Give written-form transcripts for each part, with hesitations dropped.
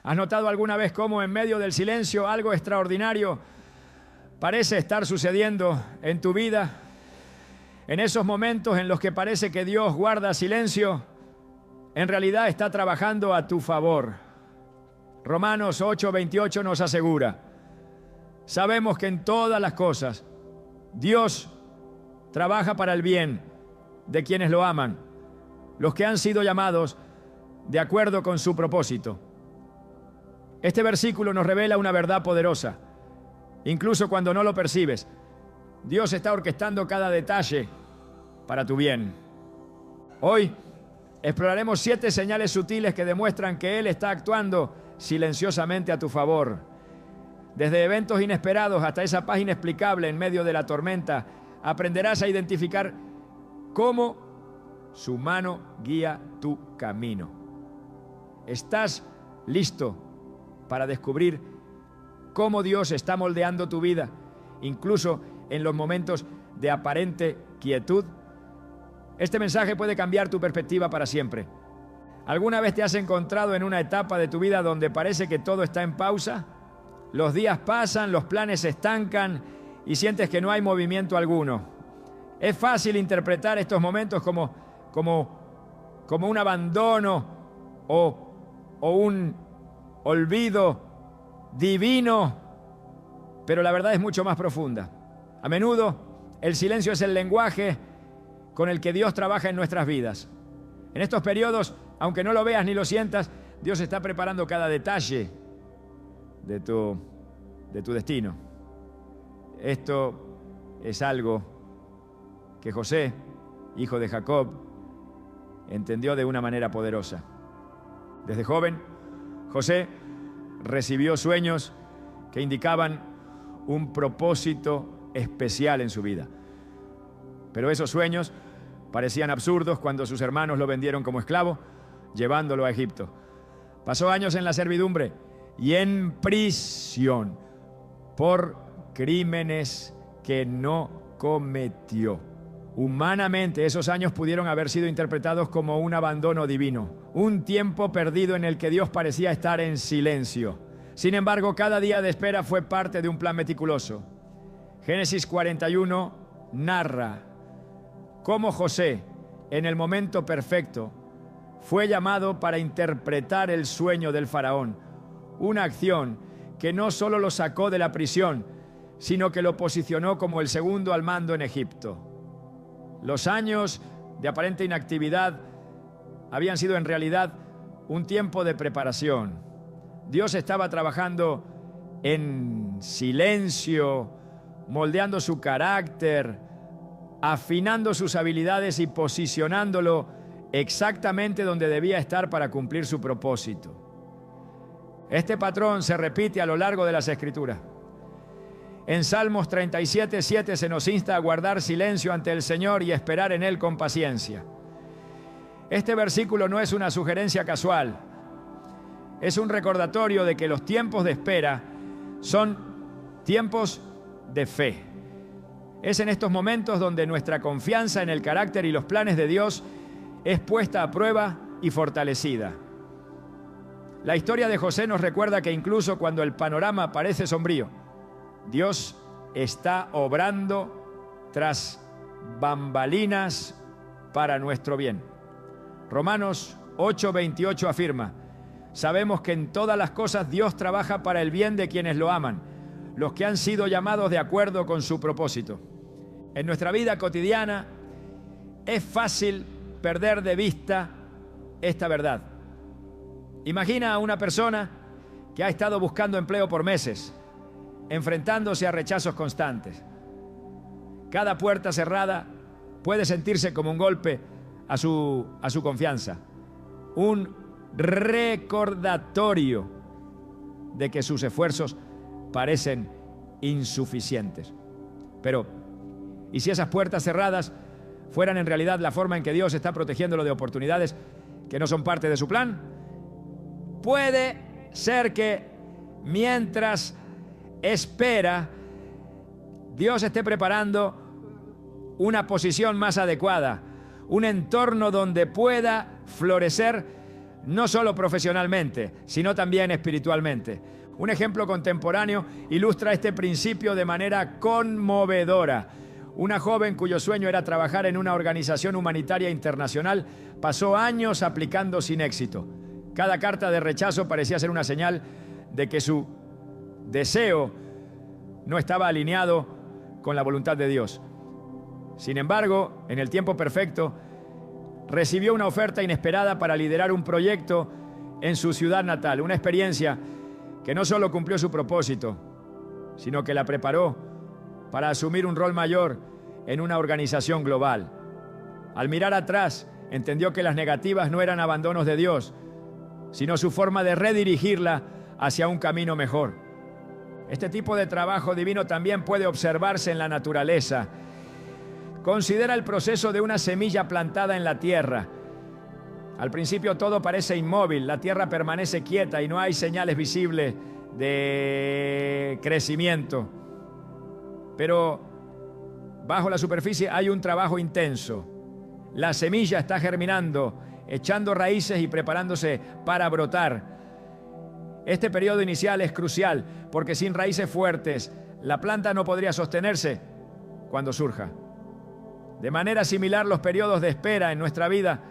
¿Has notado alguna vez cómo en medio del silencio algo extraordinario parece estar sucediendo en tu vida? En esos momentos en los que parece que Dios guarda silencio, en realidad está trabajando a tu favor. Romanos 8:28 nos asegura: sabemos que en todas las cosas Dios trabaja para el bien de quienes lo aman, los que han sido llamados de acuerdo con su propósito. Este versículo nos revela una verdad poderosa. Incluso cuando no lo percibes, Dios está orquestando cada detalle para tu bien. Hoy exploraremos 7 señales sutiles que demuestran que Él está actuando silenciosamente a tu favor. Desde eventos inesperados hasta esa paz inexplicable en medio de la tormenta, aprenderás a identificar cómo su mano guía tu camino. ¿Estás listo para descubrir cómo Dios está moldeando tu vida, incluso en los momentos de aparente quietud? Este mensaje puede cambiar tu perspectiva para siempre. ¿Alguna vez te has encontrado en una etapa de tu vida donde parece que todo está en pausa? Los días pasan, los planes se estancan y sientes que no hay movimiento alguno. Es fácil interpretar estos momentos como un abandono o un olvido divino, pero la verdad es mucho más profunda. A menudo, el silencio es el lenguaje con el que Dios trabaja en nuestras vidas. En estos periodos, aunque no lo veas ni lo sientas, Dios está preparando cada detalle de tu destino. Esto es algo que José, hijo de Jacob, entendió de una manera poderosa. Desde joven, José recibió sueños que indicaban un propósito especial en su vida. Pero esos sueños parecían absurdos cuando sus hermanos lo vendieron como esclavo, llevándolo a Egipto. Pasó años en la servidumbre y en prisión por crímenes que no cometió. Humanamente, esos años pudieron haber sido interpretados como un abandono divino, un tiempo perdido en el que Dios parecía estar en silencio. Sin embargo, cada día de espera fue parte de un plan meticuloso. Génesis 41 narra cómo José, en el momento perfecto, fue llamado para interpretar el sueño del faraón, una acción que no solo lo sacó de la prisión, sino que lo posicionó como el segundo al mando en Egipto. Los años de aparente inactividad habían sido en realidad un tiempo de preparación. Dios estaba trabajando en silencio, moldeando su carácter, afinando sus habilidades y posicionándolo exactamente donde debía estar para cumplir su propósito. Este patrón se repite a lo largo de las Escrituras. En Salmos 37:7 se nos insta a guardar silencio ante el Señor y esperar en Él con paciencia. Este versículo no es una sugerencia casual, es un recordatorio de que los tiempos de espera son tiempos de fe. Es en estos momentos donde nuestra confianza en el carácter y los planes de Dios es puesta a prueba y fortalecida. La historia de José nos recuerda que incluso cuando el panorama parece sombrío, Dios está obrando tras bambalinas para nuestro bien. Romanos 8:28 afirma: sabemos que en todas las cosas Dios trabaja para el bien de quienes lo aman, los que han sido llamados de acuerdo con su propósito. En nuestra vida cotidiana es fácil perder de vista esta verdad. Imagina a una persona que ha estado buscando empleo por meses, enfrentándose a rechazos constantes. Cada puerta cerrada puede sentirse como un golpe a su confianza, un recordatorio de que sus esfuerzos parecen insuficientes. Pero, ¿y si esas puertas cerradas fueran en realidad la forma en que Dios está protegiéndolo de oportunidades que no son parte de su plan? Puede ser que mientras espera, Dios esté preparando una posición más adecuada, un entorno donde pueda florecer no solo profesionalmente, sino también espiritualmente. Un ejemplo contemporáneo ilustra este principio de manera conmovedora. Una joven cuyo sueño era trabajar en una organización humanitaria internacional pasó años aplicando sin éxito. Cada carta de rechazo parecía ser una señal de que su deseo no estaba alineado con la voluntad de Dios. Sin embargo, en el tiempo perfecto, recibió una oferta inesperada para liderar un proyecto en su ciudad natal, una experiencia que no solo cumplió su propósito, sino que la preparó para asumir un rol mayor en una organización global. Al mirar atrás, entendió que las negativas no eran abandonos de Dios, sino su forma de redirigirla hacia un camino mejor. Este tipo de trabajo divino también puede observarse en la naturaleza. Considera el proceso de una semilla plantada en la tierra. Al principio todo parece inmóvil, la tierra permanece quieta y no hay señales visibles de crecimiento. Pero bajo la superficie hay un trabajo intenso. La semilla está germinando, echando raíces y preparándose para brotar. Este periodo inicial es crucial porque sin raíces fuertes, la planta no podría sostenerse cuando surja. De manera similar, los periodos de espera en nuestra vida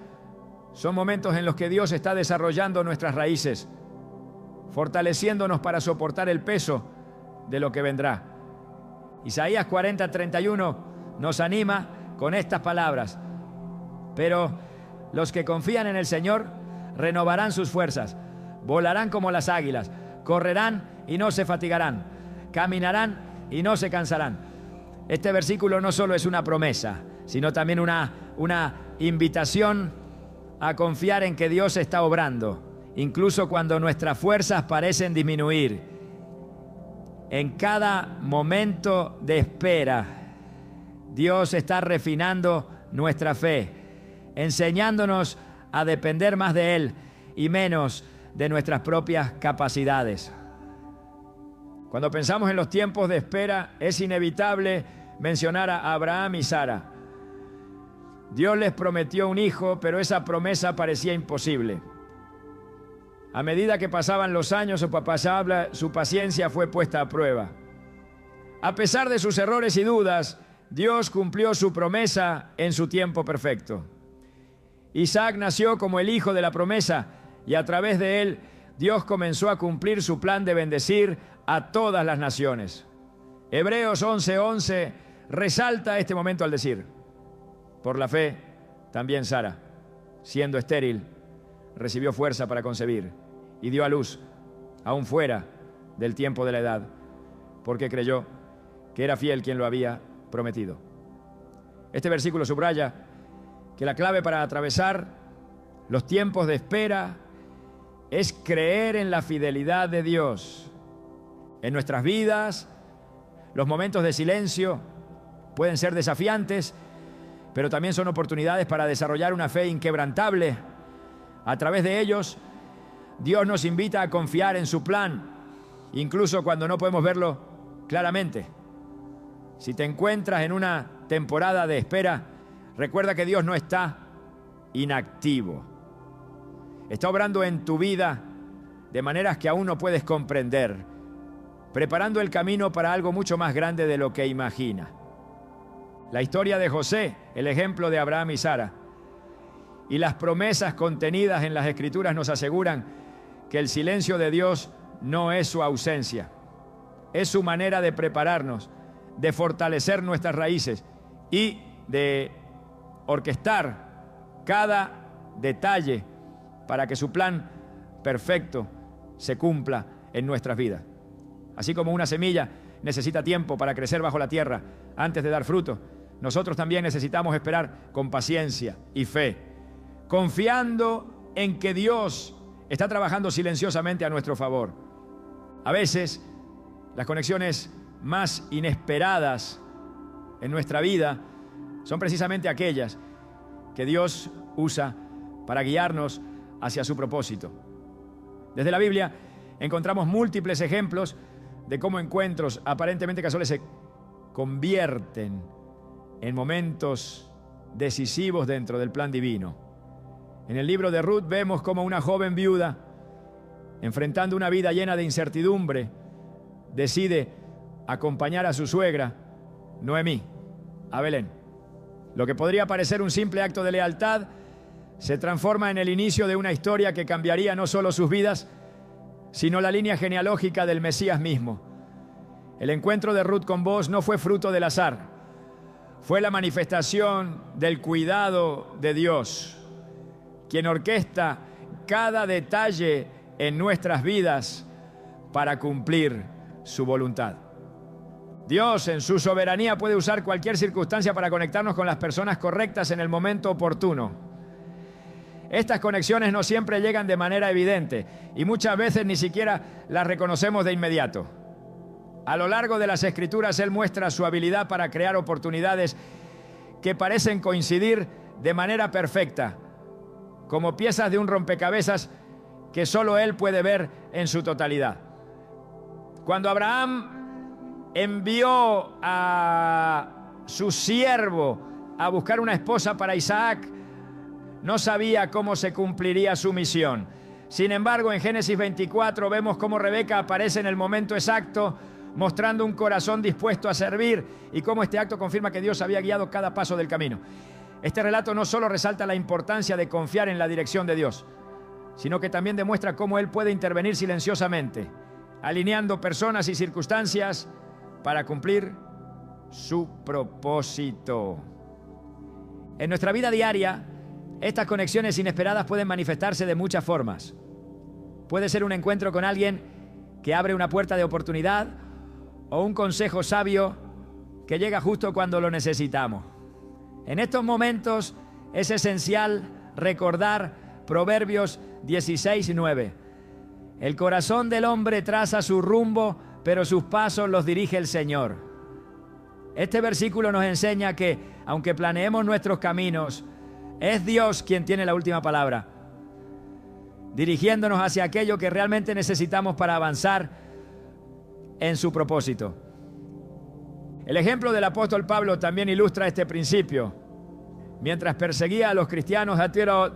son momentos en los que Dios está desarrollando nuestras raíces, fortaleciéndonos para soportar el peso de lo que vendrá. Isaías 40:31 nos anima con estas palabras: pero los que confían en el Señor renovarán sus fuerzas, volarán como las águilas, correrán y no se fatigarán, caminarán y no se cansarán. Este versículo no solo es una promesa, sino también una invitación a confiar en que Dios está obrando, incluso cuando nuestras fuerzas parecen disminuir. En cada momento de espera, Dios está refinando nuestra fe, enseñándonos a depender más de Él y menos de nuestras propias capacidades. Cuando pensamos en los tiempos de espera, es inevitable mencionar a Abraham y Sara. Dios les prometió un hijo, pero esa promesa parecía imposible. A medida que pasaban los años, su paciencia fue puesta a prueba. A pesar de sus errores y dudas, Dios cumplió su promesa en su tiempo perfecto. Isaac nació como el hijo de la promesa y a través de él, Dios comenzó a cumplir su plan de bendecir a todas las naciones. Hebreos 11:11 resalta este momento al decir: por la fe, también Sara, siendo estéril, recibió fuerza para concebir y dio a luz, aún fuera del tiempo de la edad, porque creyó que era fiel quien lo había prometido. Este versículo subraya que la clave para atravesar los tiempos de espera es creer en la fidelidad de Dios. En nuestras vidas, los momentos de silencio pueden ser desafiantes, pero también son oportunidades para desarrollar una fe inquebrantable. A través de ellos, Dios nos invita a confiar en su plan, incluso cuando no podemos verlo claramente. Si te encuentras en una temporada de espera, recuerda que Dios no está inactivo. Está obrando en tu vida de maneras que aún no puedes comprender, preparando el camino para algo mucho más grande de lo que imaginas. La historia de José, el ejemplo de Abraham y Sara, y las promesas contenidas en las Escrituras nos aseguran que el silencio de Dios no es su ausencia, es su manera de prepararnos, de fortalecer nuestras raíces y de orquestar cada detalle para que su plan perfecto se cumpla en nuestras vidas. Así como una semilla necesita tiempo para crecer bajo la tierra antes de dar fruto, nosotros también necesitamos esperar con paciencia y fe, confiando en que Dios está trabajando silenciosamente a nuestro favor. A veces, las conexiones más inesperadas en nuestra vida son precisamente aquellas que Dios usa para guiarnos hacia su propósito. Desde la Biblia encontramos múltiples ejemplos de cómo encuentros aparentemente casuales se convierten en momentos decisivos dentro del plan divino. En el libro de Ruth vemos cómo una joven viuda, enfrentando una vida llena de incertidumbre, decide acompañar a su suegra, Noemí, a Belén. Lo que podría parecer un simple acto de lealtad se transforma en el inicio de una historia que cambiaría no solo sus vidas, sino la línea genealógica del Mesías mismo. El encuentro de Ruth con Booz no fue fruto del azar, fue la manifestación del cuidado de Dios, quien orquesta cada detalle en nuestras vidas para cumplir su voluntad. Dios, en su soberanía, puede usar cualquier circunstancia para conectarnos con las personas correctas en el momento oportuno. Estas conexiones no siempre llegan de manera evidente y muchas veces ni siquiera las reconocemos de inmediato. A lo largo de las Escrituras, Él muestra su habilidad para crear oportunidades que parecen coincidir de manera perfecta, como piezas de un rompecabezas que solo Él puede ver en su totalidad. Cuando Abraham envió a su siervo a buscar una esposa para Isaac, no sabía cómo se cumpliría su misión. Sin embargo, en Génesis 24 vemos cómo Rebeca aparece en el momento exacto, mostrando un corazón dispuesto a servir, y cómo este acto confirma que Dios había guiado cada paso del camino. Este relato no solo resalta la importancia de confiar en la dirección de Dios, sino que también demuestra cómo Él puede intervenir silenciosamente, alineando personas y circunstancias para cumplir su propósito. En nuestra vida diaria, estas conexiones inesperadas pueden manifestarse de muchas formas. Puede ser un encuentro con alguien que abre una puerta de oportunidad o un consejo sabio que llega justo cuando lo necesitamos. En estos momentos es esencial recordar Proverbios 16:9. El corazón del hombre traza su rumbo, pero sus pasos los dirige el Señor. Este versículo nos enseña que, aunque planeemos nuestros caminos, es Dios quien tiene la última palabra, dirigiéndonos hacia aquello que realmente necesitamos para avanzar en su propósito. El ejemplo del apóstol Pablo también ilustra este principio. Mientras perseguía a los cristianos,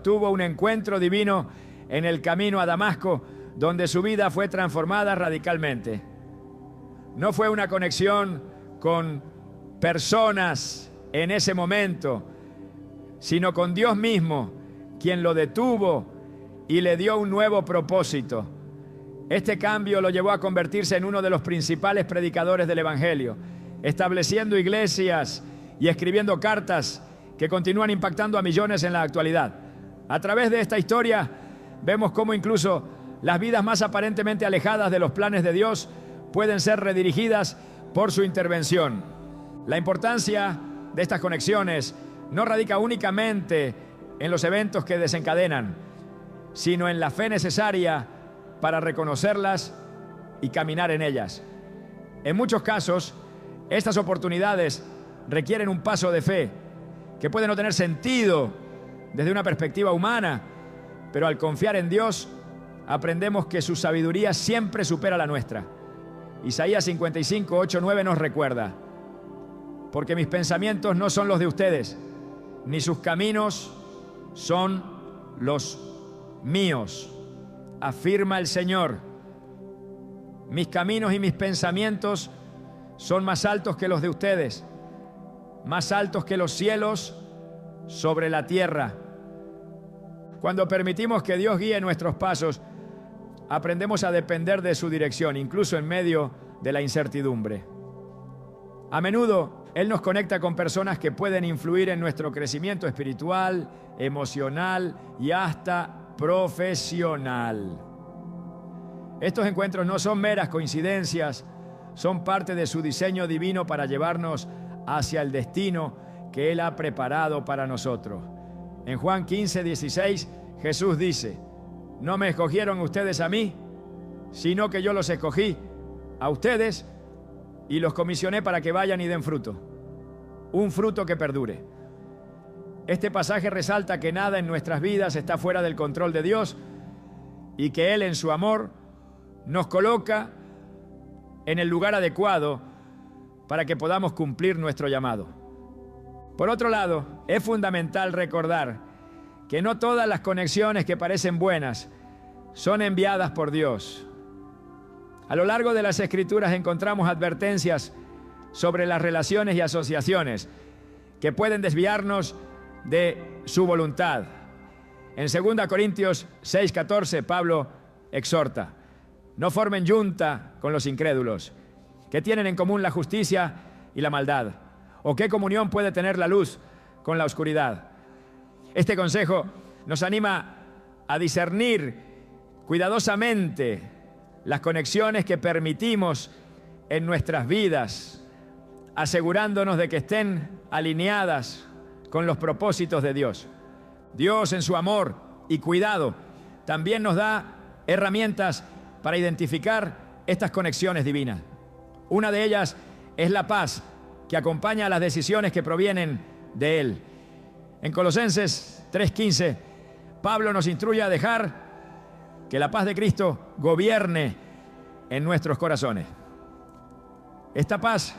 tuvo un encuentro divino en el camino a Damasco, donde su vida fue transformada radicalmente. No fue una conexión con personas en ese momento, sino con Dios mismo, quien lo detuvo y le dio un nuevo propósito. Este cambio lo llevó a convertirse en uno de los principales predicadores del Evangelio, estableciendo iglesias y escribiendo cartas que continúan impactando a millones en la actualidad. A través de esta historia vemos cómo incluso las vidas más aparentemente alejadas de los planes de Dios pueden ser redirigidas por su intervención. La importancia de estas conexiones no radica únicamente en los eventos que desencadenan, sino en la fe necesaria para reconocerlas y caminar en ellas. En muchos casos, estas oportunidades requieren un paso de fe que puede no tener sentido desde una perspectiva humana, pero al confiar en Dios, aprendemos que su sabiduría siempre supera la nuestra. Isaías 55, 8, 9 nos recuerda: porque mis pensamientos no son los de ustedes, ni sus caminos son los míos, afirma el Señor. Mis caminos y mis pensamientos son más altos que los de ustedes, más altos que los cielos sobre la tierra. Cuando permitimos que Dios guíe nuestros pasos, aprendemos a depender de su dirección, incluso en medio de la incertidumbre. A menudo, Él nos conecta con personas que pueden influir en nuestro crecimiento espiritual, emocional y hasta profesional. Estos encuentros no son meras coincidencias, son parte de su diseño divino para llevarnos hacia el destino que Él ha preparado para nosotros. En Juan 15, 16, Jesús dice: no me escogieron ustedes a mí, sino que yo los escogí a ustedes y los comisioné para que vayan y den fruto, un fruto que perdure. Este pasaje resalta que nada en nuestras vidas está fuera del control de Dios y que Él, en su amor, nos coloca en el lugar adecuado para que podamos cumplir nuestro llamado. Por otro lado, es fundamental recordar que no todas las conexiones que parecen buenas son enviadas por Dios. A lo largo de las Escrituras encontramos advertencias sobre las relaciones y asociaciones que pueden desviarnos de su voluntad. En 2 Corintios 6:14, Pablo exhorta: no formen yunta con los incrédulos, que tienen en común la justicia y la maldad, o qué comunión puede tener la luz con la oscuridad. Este consejo nos anima a discernir cuidadosamente las conexiones que permitimos en nuestras vidas, asegurándonos de que estén alineadas con los propósitos de Dios. Dios, en su amor y cuidado, también nos da herramientas para identificar estas conexiones divinas. Una de ellas es la paz que acompaña a las decisiones que provienen de Él. En Colosenses 3:15, Pablo nos instruye a dejar que la paz de Cristo gobierne en nuestros corazones. Esta paz,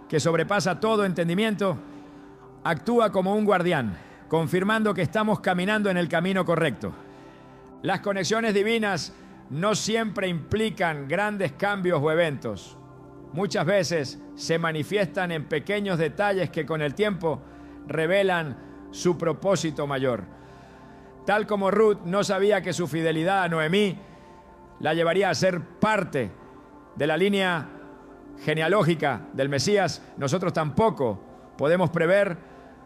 que sobrepasa todo entendimiento, actúa como un guardián, confirmando que estamos caminando en el camino correcto. Las conexiones divinas no siempre implican grandes cambios o eventos. Muchas veces se manifiestan en pequeños detalles que con el tiempo revelan su propósito mayor. Tal como Ruth no sabía que su fidelidad a Noemí la llevaría a ser parte de la línea genealógica del Mesías, nosotros tampoco podemos prever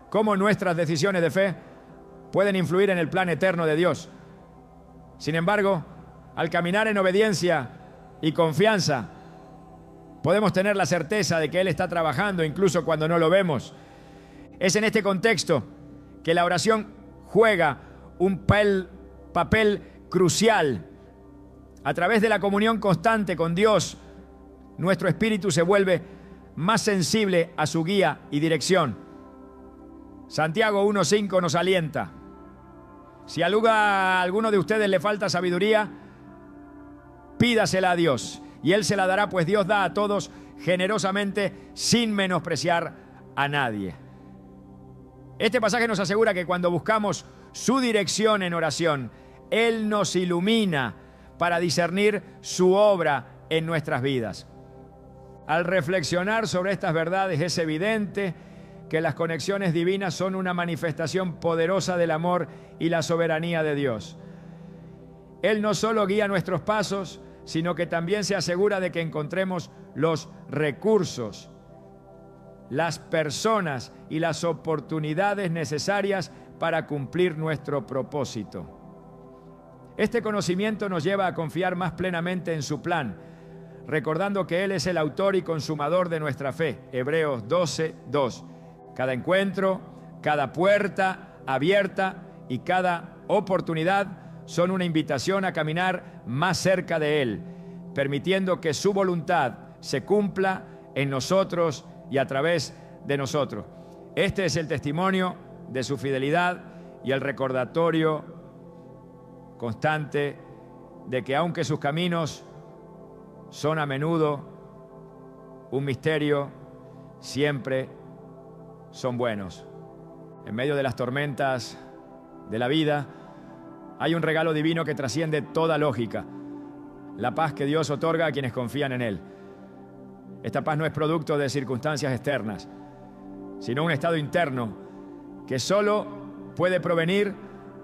cómo nuestras decisiones de fe pueden influir en el plan eterno de Dios. Sin embargo, al caminar en obediencia y confianza, podemos tener la certeza de que Él está trabajando incluso cuando no lo vemos. Es en este contexto que la oración juega un papel crucial. A través de la comunión constante con Dios, nuestro espíritu se vuelve más sensible a su guía y dirección. Santiago 1:5 nos alienta: si a alguno de ustedes le falta sabiduría, pídasela a Dios, y Él se la dará, pues Dios da a todos generosamente, sin menospreciar a nadie. Este pasaje nos asegura que cuando buscamos su dirección en oración, Él nos ilumina para discernir su obra en nuestras vidas. Al reflexionar sobre estas verdades, es evidente que las conexiones divinas son una manifestación poderosa del amor y la soberanía de Dios. Él no solo guía nuestros pasos, sino que también se asegura de que encontremos los recursos, las personas y las oportunidades necesarias para cumplir nuestro propósito. Este conocimiento nos lleva a confiar más plenamente en su plan, recordando que Él es el autor y consumador de nuestra fe. Hebreos 12:2. Cada encuentro, cada puerta abierta y cada oportunidad son una invitación a caminar más cerca de Él, permitiendo que su voluntad se cumpla en nosotros y a través de nosotros. Este es el testimonio de su fidelidad y el recordatorio constante de que aunque sus caminos son a menudo un misterio, siempre son buenos. En medio de las tormentas de la vida hay un regalo divino que trasciende toda lógica: la paz que Dios otorga a quienes confían en Él. Esta paz no es producto de circunstancias externas, sino un estado interno que solo puede provenir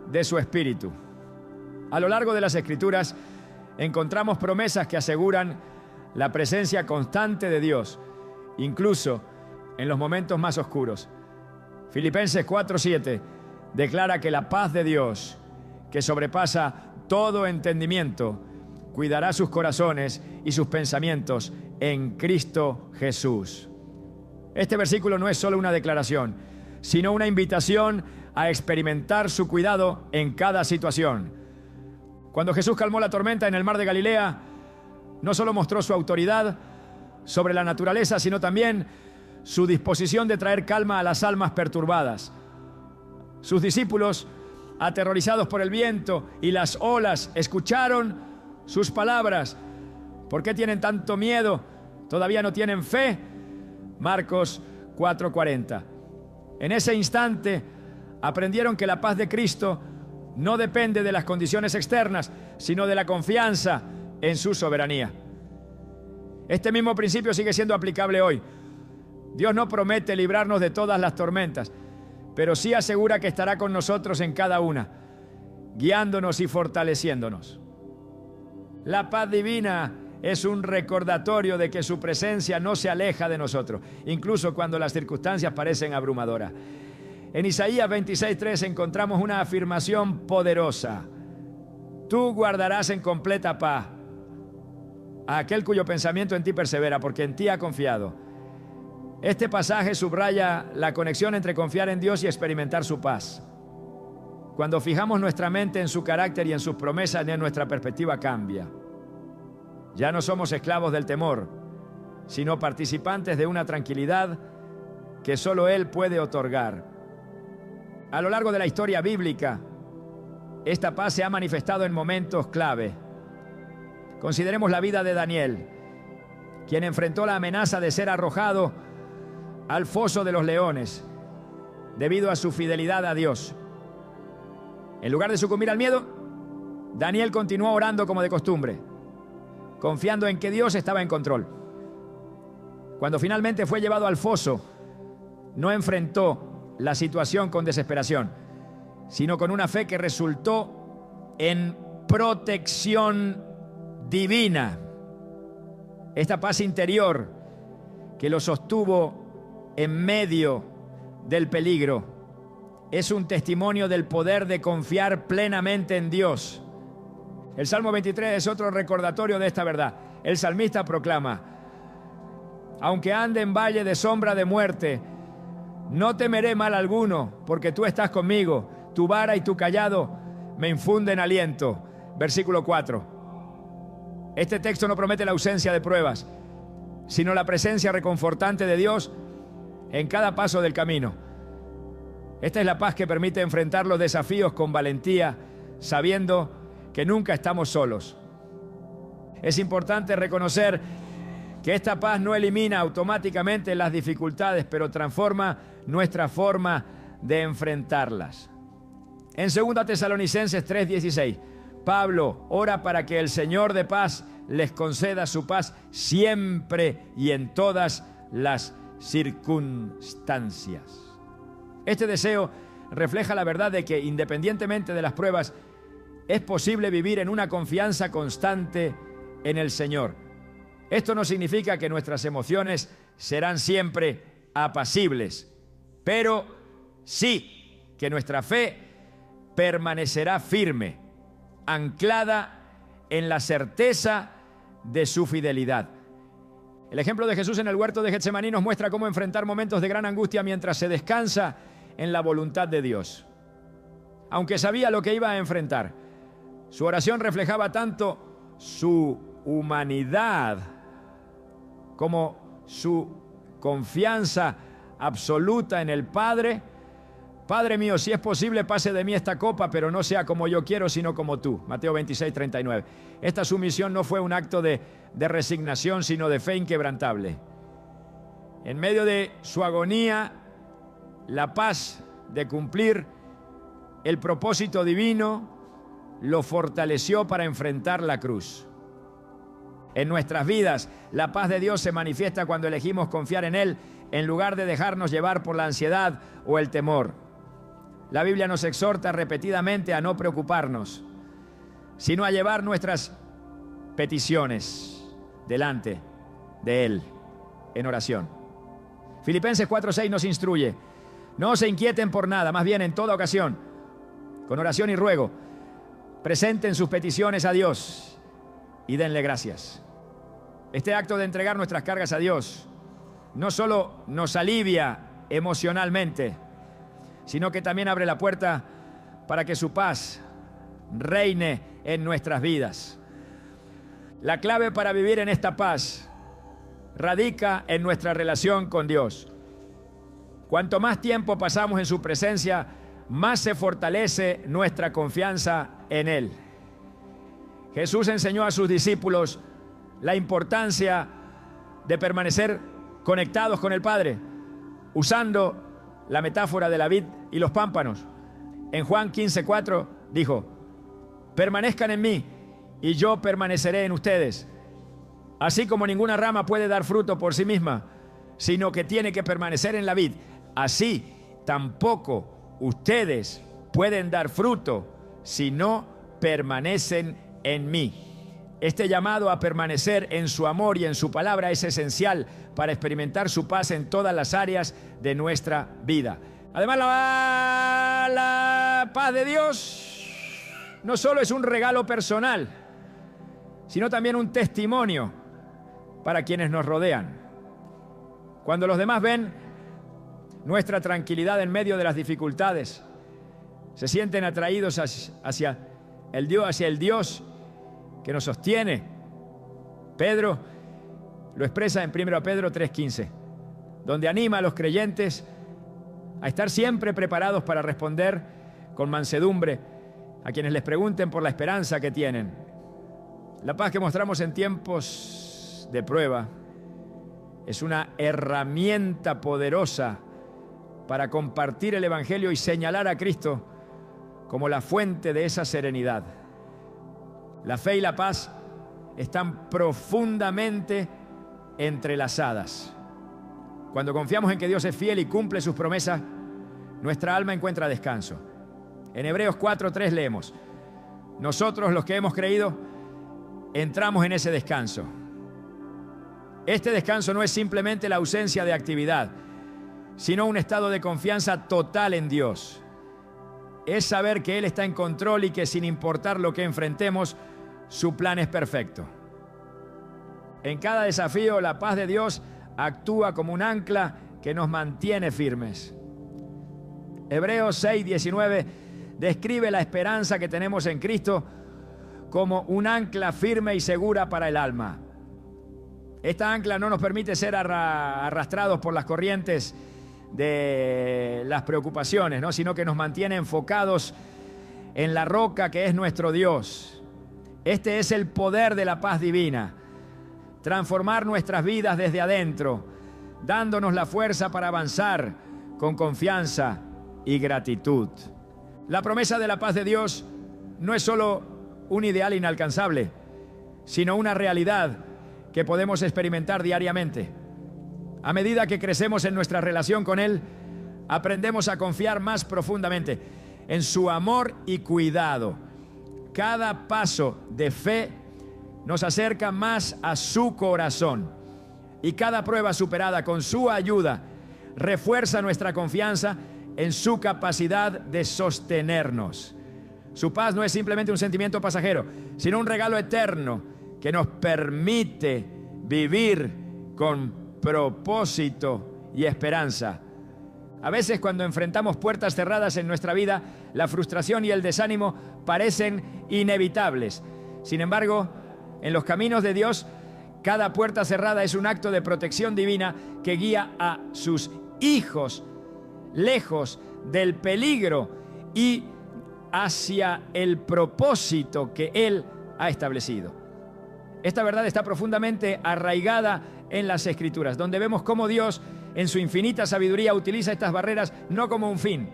de su espíritu. A lo largo de las Escrituras encontramos promesas que aseguran la presencia constante de Dios, incluso en los momentos más oscuros. Filipenses 4:7 declara que la paz de Dios, que sobrepasa todo entendimiento, cuidará sus corazones y sus pensamientos en Cristo Jesús. Este versículo no es solo una declaración, sino una invitación a experimentar su cuidado en cada situación. Cuando Jesús calmó la tormenta en el mar de Galilea, no solo mostró su autoridad sobre la naturaleza, sino también su disposición de traer calma a las almas perturbadas. Sus discípulos, aterrorizados por el viento y las olas, escucharon sus palabras. ¿Por qué tienen tanto miedo? ¿Todavía no tienen fe? Marcos 4:40. En ese instante aprendieron que la paz de Cristo no depende de las condiciones externas, sino de la confianza en su soberanía. Este mismo principio sigue siendo aplicable hoy. Dios no promete librarnos de todas las tormentas, pero sí asegura que estará con nosotros en cada una, guiándonos y fortaleciéndonos. La paz divina es un recordatorio de que su presencia no se aleja de nosotros, incluso cuando las circunstancias parecen abrumadoras. En Isaías 26:3 encontramos una afirmación poderosa. Tú guardarás en completa paz a aquel cuyo pensamiento en ti persevera, porque en ti ha confiado. Este pasaje subraya la conexión entre confiar en Dios y experimentar su paz. Cuando fijamos nuestra mente en su carácter y en sus promesas, nuestra perspectiva cambia. Ya no somos esclavos del temor, sino participantes de una tranquilidad que solo Él puede otorgar. A lo largo de la historia bíblica, esta paz se ha manifestado en momentos clave. Consideremos la vida de Daniel, quien enfrentó la amenaza de ser arrojado al foso de los leones debido a su fidelidad a Dios. En lugar de sucumbir al miedo, Daniel continuó orando como de costumbre, confiando en que Dios estaba en control. Cuando finalmente fue llevado al foso, no enfrentó la situación con desesperación, sino con una fe que resultó en protección divina. Esta paz interior que lo sostuvo en medio del peligro es un testimonio del poder de confiar plenamente en Dios. El Salmo 23 es otro recordatorio de esta verdad. El salmista proclama: aunque ande en valle de sombra de muerte, no temeré mal alguno, porque tú estás conmigo. Tu vara y tu cayado me infunden aliento. Versículo 4. Este texto no promete la ausencia de pruebas, sino la presencia reconfortante de Dios en cada paso del camino. Esta es la paz que permite enfrentar los desafíos con valentía, sabiendo que nunca estamos solos. Es importante reconocer que esta paz no elimina automáticamente las dificultades, pero transforma nuestra forma de enfrentarlas. En 2 Tesalonicenses 3:16, Pablo ora para que el Señor de paz les conceda su paz siempre y en todas las circunstancias. Este deseo refleja la verdad de que, independientemente de las pruebas, es posible vivir en una confianza constante en el Señor. Esto no significa que nuestras emociones serán siempre apacibles, pero sí que nuestra fe permanecerá firme, anclada en la certeza de su fidelidad. El ejemplo de Jesús en el huerto de Getsemaní nos muestra cómo enfrentar momentos de gran angustia mientras se descansa en la voluntad de Dios. Aunque sabía lo que iba a enfrentar, su oración reflejaba tanto su humanidad como su confianza absoluta en el Padre. Padre mío, si es posible, pase de mí esta copa, pero no sea como yo quiero, sino como tú. Mateo 26:39. Esta sumisión no fue un acto de resignación, sino de fe inquebrantable. En medio de su agonía, la paz de cumplir el propósito divino lo fortaleció para enfrentar la cruz. En nuestras vidas, la paz de Dios se manifiesta cuando elegimos confiar en Él en lugar de dejarnos llevar por la ansiedad o el temor. La Biblia nos exhorta repetidamente a no preocuparnos, sino a llevar nuestras peticiones delante de Él en oración. Filipenses 4:6 nos instruye: no se inquieten por nada, más bien en toda ocasión, con oración y ruego, presenten sus peticiones a Dios y denle gracias. Este acto de entregar nuestras cargas a Dios no solo nos alivia emocionalmente, sino que también abre la puerta para que su paz reine en nuestras vidas. La clave para vivir en esta paz radica en nuestra relación con Dios. Cuanto más tiempo pasamos en su presencia, más se fortalece nuestra confianza en Él. Jesús enseñó a sus discípulos la importancia de permanecer conectados con el Padre, usando la metáfora de la vid y los pámpanos. En Juan 15:4 dijo: permanezcan en mí y yo permaneceré en ustedes. Así como ninguna rama puede dar fruto por sí misma, sino que tiene que permanecer en la vid, así tampoco ustedes pueden dar fruto si no permanecen en mí. Este llamado a permanecer en su amor y en su palabra es esencial para experimentar su paz en todas las áreas de nuestra vida. Además, la paz de Dios no solo es un regalo personal, sino también un testimonio para quienes nos rodean. Cuando los demás ven nuestra tranquilidad en medio de las dificultades, se sienten atraídos hacia el Dios que nos sostiene. Pedro lo expresa en 1 Pedro 3:15, donde anima a los creyentes a estar siempre preparados para responder con mansedumbre a quienes les pregunten por la esperanza que tienen. La paz que mostramos en tiempos de prueba es una herramienta poderosa para compartir el Evangelio y señalar a Cristo como la fuente de esa serenidad. La fe y la paz están profundamente entrelazadas. Cuando confiamos en que Dios es fiel y cumple sus promesas, nuestra alma encuentra descanso. En Hebreos 4:3 leemos: nosotros, los que hemos creído, entramos en ese descanso. Este descanso no es simplemente la ausencia de actividad, sino un estado de confianza total en Dios. Es saber que Él está en control y que sin importar lo que enfrentemos, su plan es perfecto. En cada desafío, la paz de Dios actúa como un ancla que nos mantiene firmes. Hebreos 6:19 describe la esperanza que tenemos en Cristo como un ancla firme y segura para el alma. Esta ancla no nos permite ser arrastrados por las corrientes de las preocupaciones, ¿no? Sino que nos mantiene enfocados en la roca que es nuestro Dios. Este es el poder de la paz divina: transformar nuestras vidas desde adentro, dándonos la fuerza para avanzar con confianza y gratitud. La promesa de la paz de Dios no es solo un ideal inalcanzable, sino una realidad que podemos experimentar diariamente. A medida que crecemos en nuestra relación con Él, aprendemos a confiar más profundamente en su amor y cuidado. Cada paso de fe nos acerca más a su corazón, y cada prueba superada con su ayuda refuerza nuestra confianza en su capacidad de sostenernos. Su paz no es simplemente un sentimiento pasajero, sino un regalo eterno que nos permite vivir con propósito y esperanza. A veces, cuando enfrentamos puertas cerradas en nuestra vida, la frustración y el desánimo parecen inevitables. Sin embargo, en los caminos de Dios, cada puerta cerrada es un acto de protección divina que guía a sus hijos lejos del peligro y hacia el propósito que Él ha establecido. Esta verdad está profundamente arraigada en las Escrituras, donde vemos cómo Dios, en su infinita sabiduría, utiliza estas barreras no como un fin,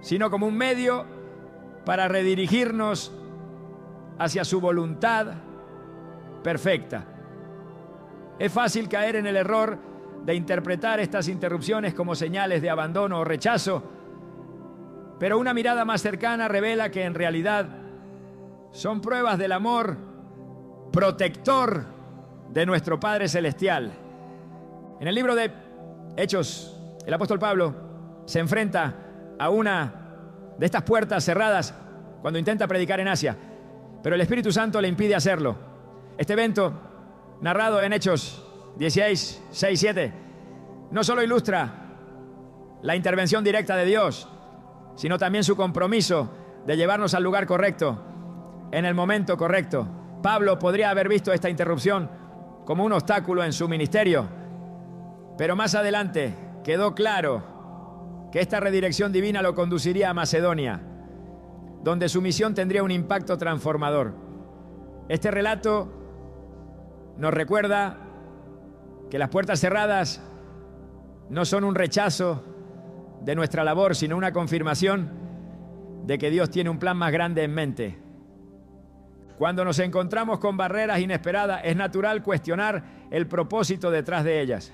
sino como un medio para redirigirnos hacia su voluntad perfecta. Es fácil caer en el error de interpretar estas interrupciones como señales de abandono o rechazo, pero una mirada más cercana revela que en realidad son pruebas del amor protector de nuestro Padre Celestial. En el libro de Hechos, el apóstol Pablo se enfrenta a una de estas puertas cerradas cuando intenta predicar en Asia, pero el Espíritu Santo le impide hacerlo. Este evento, narrado en Hechos 16, 6, 7, no solo ilustra la intervención directa de Dios, sino también su compromiso de llevarnos al lugar correcto, en el momento correcto. Pablo podría haber visto esta interrupción como un obstáculo en su ministerio, pero más adelante quedó claro que esta redirección divina lo conduciría a Macedonia, donde su misión tendría un impacto transformador. Este relato nos recuerda que las puertas cerradas no son un rechazo de nuestra labor, sino una confirmación de que Dios tiene un plan más grande en mente. Cuando nos encontramos con barreras inesperadas, es natural cuestionar el propósito detrás de ellas.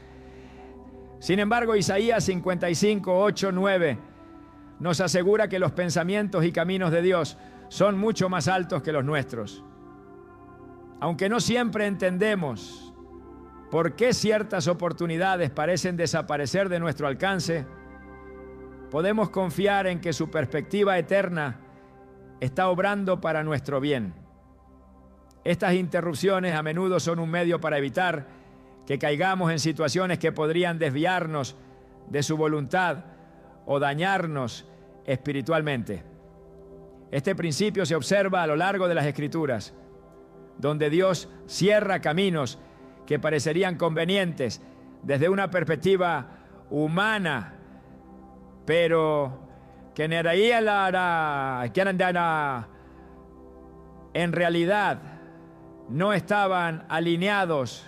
Sin embargo, Isaías 55, 8, 9 nos asegura que los pensamientos y caminos de Dios son mucho más altos que los nuestros. Aunque no siempre entendemos por qué ciertas oportunidades parecen desaparecer de nuestro alcance, podemos confiar en que su perspectiva eterna está obrando para nuestro bien. Estas interrupciones a menudo son un medio para evitar que caigamos en situaciones que podrían desviarnos de su voluntad o dañarnos espiritualmente. Este principio se observa a lo largo de las Escrituras, donde Dios cierra caminos que parecerían convenientes desde una perspectiva humana, pero que en realidad no estaban alineados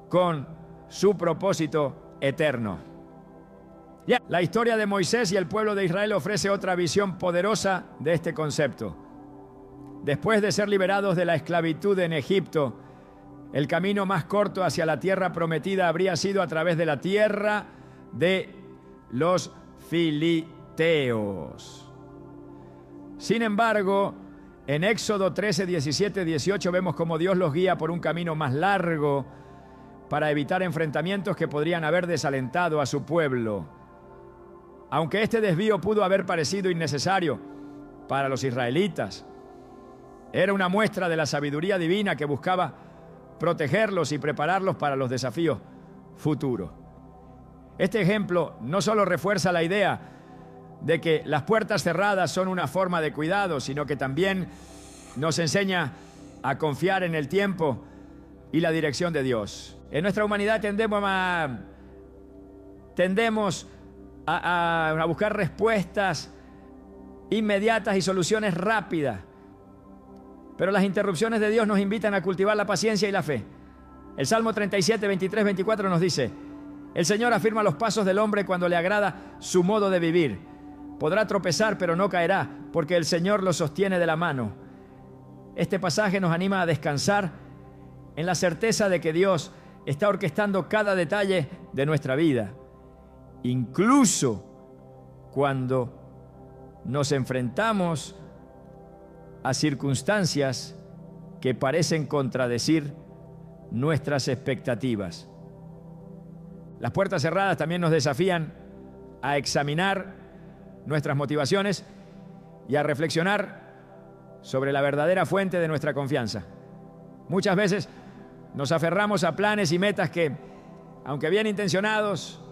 con su propósito eterno. La historia de Moisés y el pueblo de Israel ofrece otra visión poderosa de este concepto. Después de ser liberados de la esclavitud en Egipto, el camino más corto hacia la tierra prometida habría sido a través de la tierra de los filisteos. Sin embargo, en Éxodo 13, 17, 18 vemos cómo Dios los guía por un camino más largo para evitar enfrentamientos que podrían haber desalentado a su pueblo. Aunque este desvío pudo haber parecido innecesario para los israelitas, era una muestra de la sabiduría divina que buscaba protegerlos y prepararlos para los desafíos futuros. Este ejemplo no solo refuerza la idea de que las puertas cerradas son una forma de cuidado, sino que también nos enseña a confiar en el tiempo y la dirección de Dios. En nuestra humanidad tendemos a buscar respuestas inmediatas y soluciones rápidas. Pero las interrupciones de Dios nos invitan a cultivar la paciencia y la fe. El Salmo 37, 23, 24 nos dice: el Señor afirma los pasos del hombre cuando le agrada su modo de vivir. Podrá tropezar, pero no caerá, porque el Señor lo sostiene de la mano. Este pasaje nos anima a descansar en la certeza de que Dios está orquestando cada detalle de nuestra vida, incluso cuando nos enfrentamos a circunstancias que parecen contradecir nuestras expectativas. Las puertas cerradas también nos desafían a examinar nuestras motivaciones y a reflexionar sobre la verdadera fuente de nuestra confianza. Muchas veces nos aferramos a planes y metas que, aunque bien intencionados,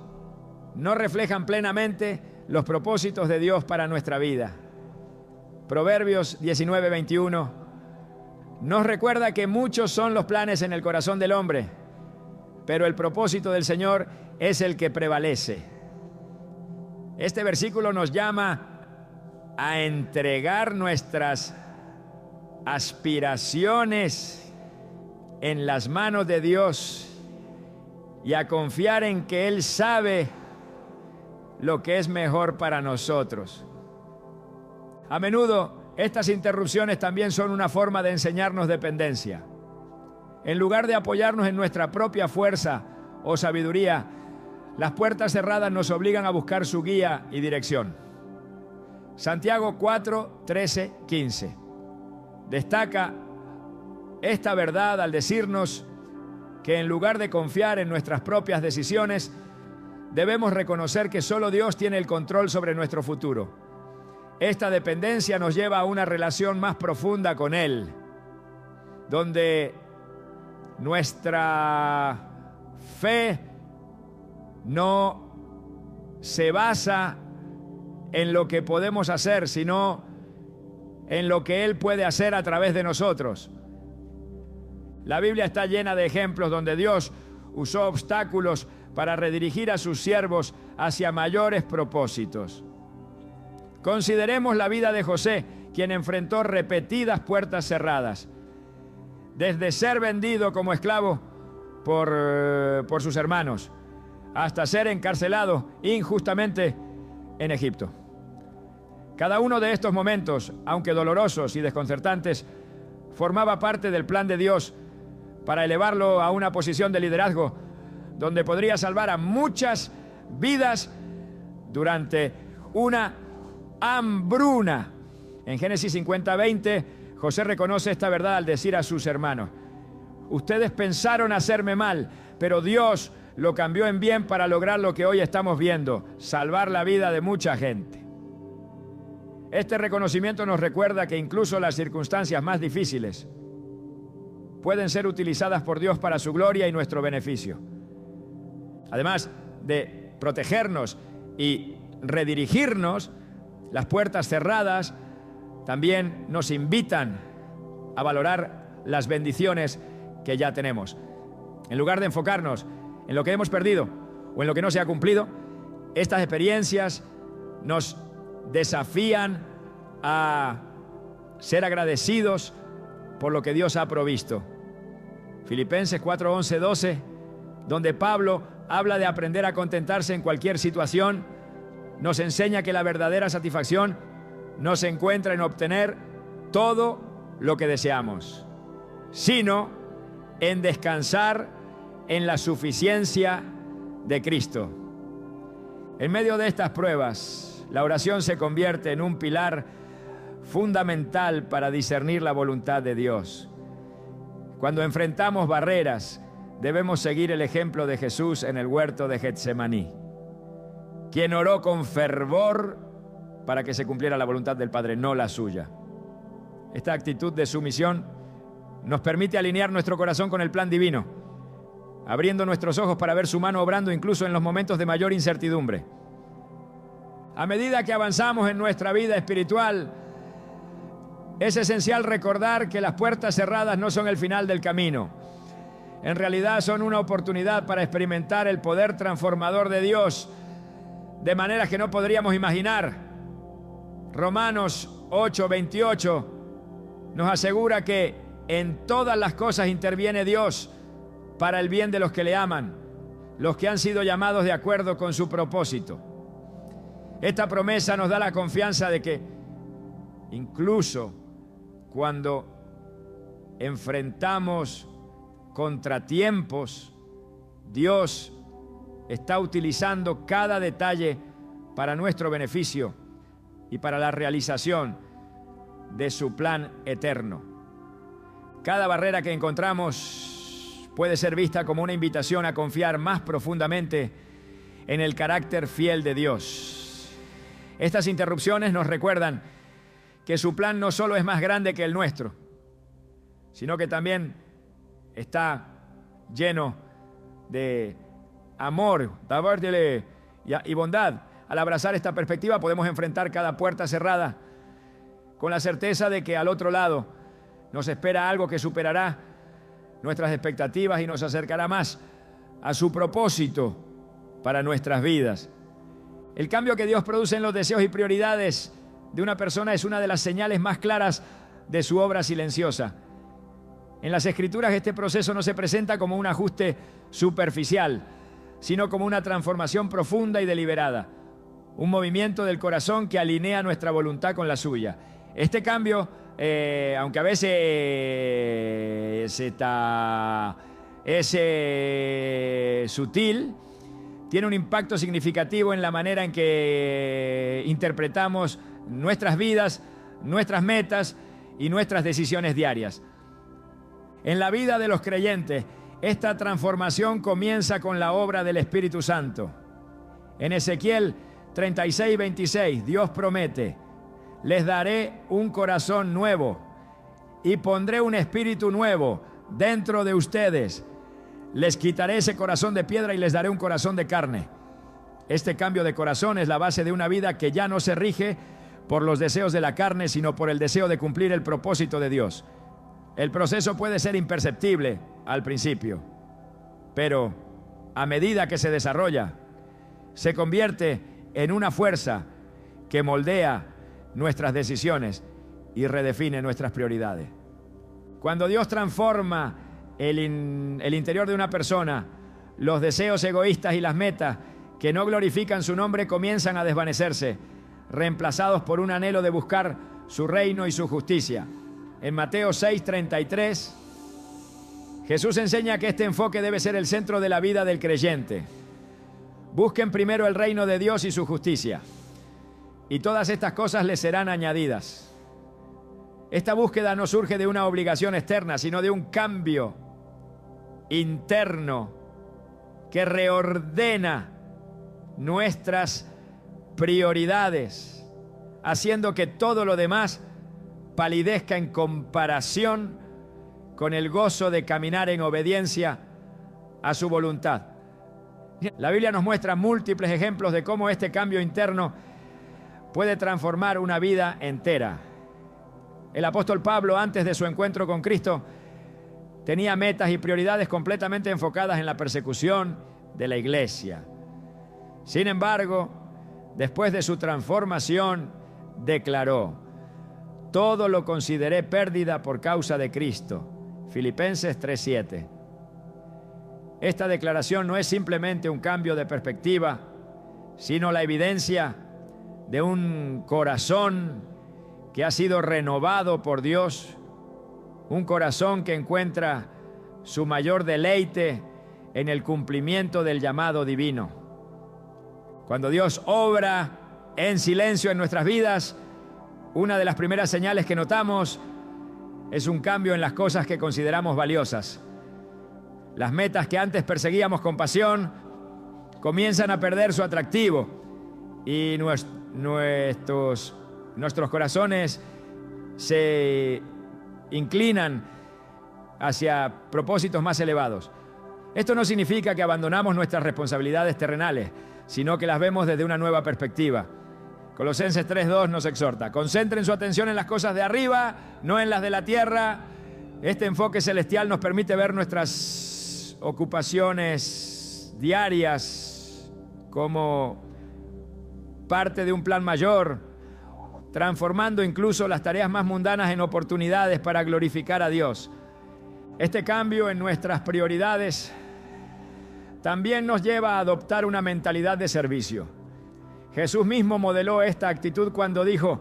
no reflejan plenamente los propósitos de Dios para nuestra vida. Proverbios 19, 21 nos recuerda que muchos son los planes en el corazón del hombre, pero el propósito del Señor es el que prevalece. Este versículo nos llama a entregar nuestras aspiraciones en las manos de Dios y a confiar en que Él sabe lo que es mejor para nosotros. A menudo, estas interrupciones también son una forma de enseñarnos dependencia. En lugar de apoyarnos en nuestra propia fuerza o sabiduría, las puertas cerradas nos obligan a buscar su guía y dirección. Santiago 4, 13, 15 destaca esta verdad al decirnos que en lugar de confiar en nuestras propias decisiones, debemos reconocer que solo Dios tiene el control sobre nuestro futuro. Esta dependencia nos lleva a una relación más profunda con Él, donde nuestra fe no se basa en lo que podemos hacer, sino en lo que Él puede hacer a través de nosotros. La Biblia está llena de ejemplos donde Dios usó obstáculos para redirigir a sus siervos hacia mayores propósitos. Consideremos la vida de José, quien enfrentó repetidas puertas cerradas, desde ser vendido como esclavo por sus hermanos, hasta ser encarcelado injustamente en Egipto. Cada uno de estos momentos, aunque dolorosos y desconcertantes, formaba parte del plan de Dios para elevarlo a una posición de liderazgo donde podría salvar a muchas vidas durante una hambruna. En Génesis 50:20, José reconoce esta verdad al decir a sus hermanos: ustedes pensaron hacerme mal, pero Dios lo cambió en bien para lograr lo que hoy estamos viendo, salvar la vida de mucha gente. Este reconocimiento nos recuerda que incluso las circunstancias más difíciles pueden ser utilizadas por Dios para su gloria y nuestro beneficio. Además de protegernos y redirigirnos, las puertas cerradas también nos invitan a valorar las bendiciones que ya tenemos. En lugar de enfocarnos en lo que hemos perdido o en lo que no se ha cumplido, estas experiencias nos desafían a ser agradecidos por lo que Dios ha provisto. Filipenses 4:11-12, donde Pablo habla de aprender a contentarse en cualquier situación, nos enseña que la verdadera satisfacción no se encuentra en obtener todo lo que deseamos, sino en descansar en la suficiencia de Cristo. En medio de estas pruebas, la oración se convierte en un pilar fundamental para discernir la voluntad de Dios. Cuando enfrentamos barreras, debemos seguir el ejemplo de Jesús en el huerto de Getsemaní, quien oró con fervor para que se cumpliera la voluntad del Padre, no la suya. Esta actitud de sumisión nos permite alinear nuestro corazón con el plan divino, abriendo nuestros ojos para ver su mano obrando incluso en los momentos de mayor incertidumbre. A medida que avanzamos en nuestra vida espiritual, es esencial recordar que las puertas cerradas no son el final del camino. En realidad son una oportunidad para experimentar el poder transformador de Dios de maneras que no podríamos imaginar. Romanos 8:28 nos asegura que en todas las cosas interviene Dios para el bien de los que le aman, los que han sido llamados de acuerdo con su propósito. Esta promesa nos da la confianza de que incluso cuando enfrentamos contratiempos, Dios está utilizando cada detalle para nuestro beneficio y para la realización de su plan eterno. Cada barrera que encontramos puede ser vista como una invitación a confiar más profundamente en el carácter fiel de Dios. Estas interrupciones nos recuerdan que su plan no solo es más grande que el nuestro, sino que también está lleno de amor y bondad. Al abrazar esta perspectiva podemos enfrentar cada puerta cerrada con la certeza de que al otro lado nos espera algo que superará nuestras expectativas y nos acercará más a su propósito para nuestras vidas. El cambio que Dios produce en los deseos y prioridades de una persona es una de las señales más claras de su obra silenciosa. En las Escrituras este proceso no se presenta como un ajuste superficial, sino como una transformación profunda y deliberada, un movimiento del corazón que alinea nuestra voluntad con la suya. Este cambio, aunque a veces es sutil, tiene un impacto significativo en la manera en que interpretamos nuestras vidas, nuestras metas y nuestras decisiones diarias. En la vida de los creyentes, esta transformación comienza con la obra del Espíritu Santo. En Ezequiel 36:26, Dios promete: les daré un corazón nuevo y pondré un espíritu nuevo dentro de ustedes. Les quitaré ese corazón de piedra y les daré un corazón de carne. Este cambio de corazón es la base de una vida que ya no se rige por los deseos de la carne, sino por el deseo de cumplir el propósito de Dios. El proceso puede ser imperceptible al principio, pero a medida que se desarrolla, se convierte en una fuerza que moldea nuestras decisiones y redefine nuestras prioridades. Cuando Dios transforma el interior de una persona, los deseos egoístas y las metas que no glorifican su nombre comienzan a desvanecerse, reemplazados por un anhelo de buscar su reino y su justicia. En Mateo 6:33, Jesús enseña que este enfoque debe ser el centro de la vida del creyente. Busquen primero el reino de Dios y su justicia, y todas estas cosas les serán añadidas. Esta búsqueda no surge de una obligación externa, sino de un cambio interno que reordena nuestras prioridades, haciendo que todo lo demás palidezca en comparación con el gozo de caminar en obediencia a su voluntad. La Biblia nos muestra múltiples ejemplos de cómo este cambio interno puede transformar una vida entera. El apóstol Pablo, antes de su encuentro con Cristo, tenía metas y prioridades completamente enfocadas en la persecución de la iglesia. Sin embargo, después de su transformación, declaró: todo lo consideré pérdida por causa de Cristo. Filipenses 3:7. Esta declaración no es simplemente un cambio de perspectiva, sino la evidencia de un corazón que ha sido renovado por Dios, un corazón que encuentra su mayor deleite en el cumplimiento del llamado divino. Cuando Dios obra en silencio en nuestras vidas, una de las primeras señales que notamos es un cambio en las cosas que consideramos valiosas. Las metas que antes perseguíamos con pasión comienzan a perder su atractivo y nuestros corazones se inclinan hacia propósitos más elevados. Esto no significa que abandonamos nuestras responsabilidades terrenales, sino que las vemos desde una nueva perspectiva. Colosenses 3:2 nos exhorta: concentren su atención en las cosas de arriba, no en las de la tierra. Este enfoque celestial nos permite ver nuestras ocupaciones diarias como parte de un plan mayor, transformando incluso las tareas más mundanas en oportunidades para glorificar a Dios. Este cambio en nuestras prioridades también nos lleva a adoptar una mentalidad de servicio. Jesús mismo modeló esta actitud cuando dijo: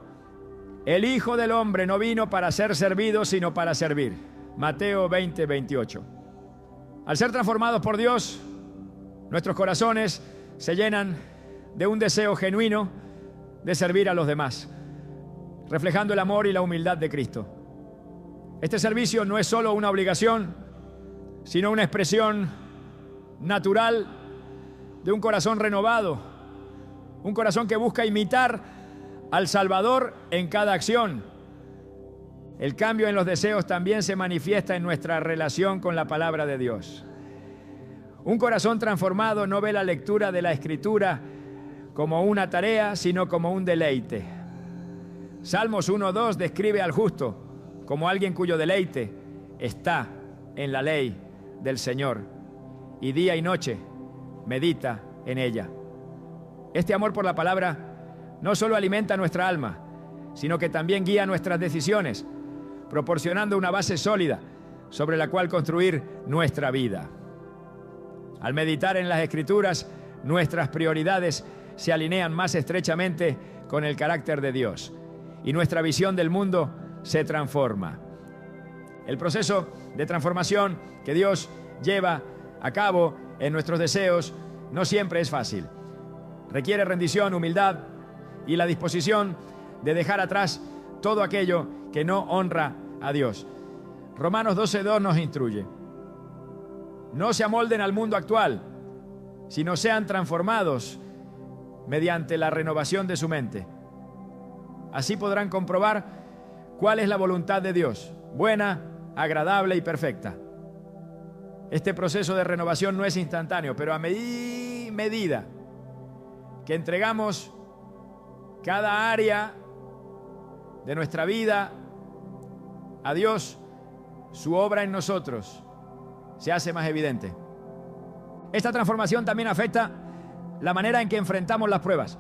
el Hijo del Hombre no vino para ser servido, sino para servir. Mateo 20:28. Al ser transformados por Dios, nuestros corazones se llenan de un deseo genuino de servir a los demás, reflejando el amor y la humildad de Cristo. Este servicio no es solo una obligación, sino una expresión natural de un corazón renovado, un corazón que busca imitar al Salvador en cada acción. El cambio en los deseos también se manifiesta en nuestra relación con la palabra de Dios. Un corazón transformado no ve la lectura de la Escritura como una tarea, sino como un deleite. Salmos 1:2 describe al justo como alguien cuyo deleite está en la ley del Señor, y día y noche medita en ella. Este amor por la palabra no solo alimenta nuestra alma, sino que también guía nuestras decisiones, proporcionando una base sólida sobre la cual construir nuestra vida. Al meditar en las Escrituras, nuestras prioridades se alinean más estrechamente con el carácter de Dios y nuestra visión del mundo se transforma. El proceso de transformación que Dios lleva a cabo en nuestros deseos no siempre es fácil. Requiere rendición, humildad y la disposición de dejar atrás todo aquello que no honra a Dios. Romanos 12:2 nos instruye: no se amolden al mundo actual, sino sean transformados mediante la renovación de su mente. Así podrán comprobar cuál es la voluntad de Dios, buena, agradable y perfecta. Este proceso de renovación no es instantáneo, pero a medida que entregamos cada área de nuestra vida a Dios, su obra en nosotros se hace más evidente. Esta transformación también afecta la manera en que enfrentamos las pruebas.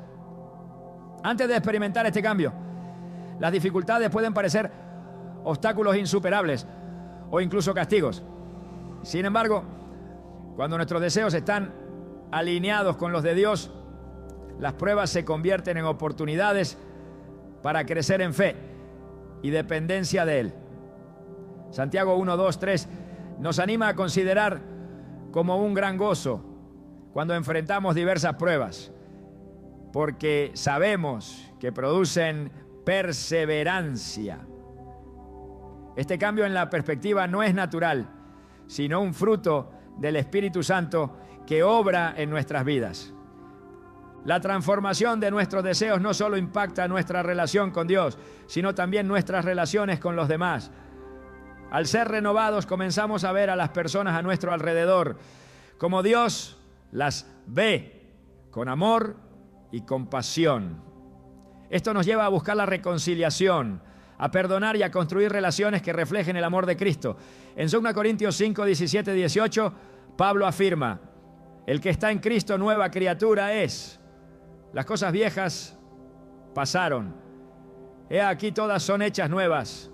Antes de experimentar este cambio, las dificultades pueden parecer obstáculos insuperables o incluso castigos. Sin embargo, cuando nuestros deseos están alineados con los de Dios, las pruebas se convierten en oportunidades para crecer en fe y dependencia de Él. Santiago 1, 2, 3 nos anima a considerar como un gran gozo cuando enfrentamos diversas pruebas, porque sabemos que producen perseverancia. Este cambio en la perspectiva no es natural, sino un fruto del Espíritu Santo que obra en nuestras vidas. La transformación de nuestros deseos no solo impacta nuestra relación con Dios, sino también nuestras relaciones con los demás. Al ser renovados, comenzamos a ver a las personas a nuestro alrededor como Dios las ve, con amor y compasión. Esto nos lleva a buscar la reconciliación, a perdonar y a construir relaciones que reflejen el amor de Cristo. En 2 Corintios 5, 17, 18, Pablo afirma: el que está en Cristo nueva criatura es. Las cosas viejas pasaron. He aquí todas son hechas nuevas.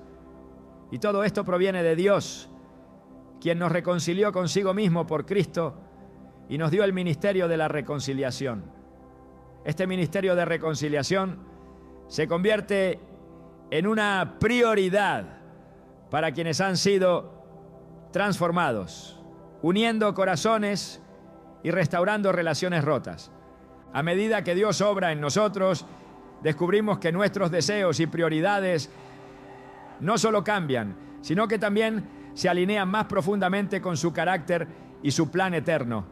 Y todo esto proviene de Dios, quien nos reconcilió consigo mismo por Cristo y nos dio el ministerio de la reconciliación. Este ministerio de reconciliación se convierte en una prioridad para quienes han sido transformados, uniendo corazones y restaurando relaciones rotas. A medida que Dios obra en nosotros, descubrimos que nuestros deseos y prioridades no solo cambian, sino que también se alinean más profundamente con su carácter y su plan eterno.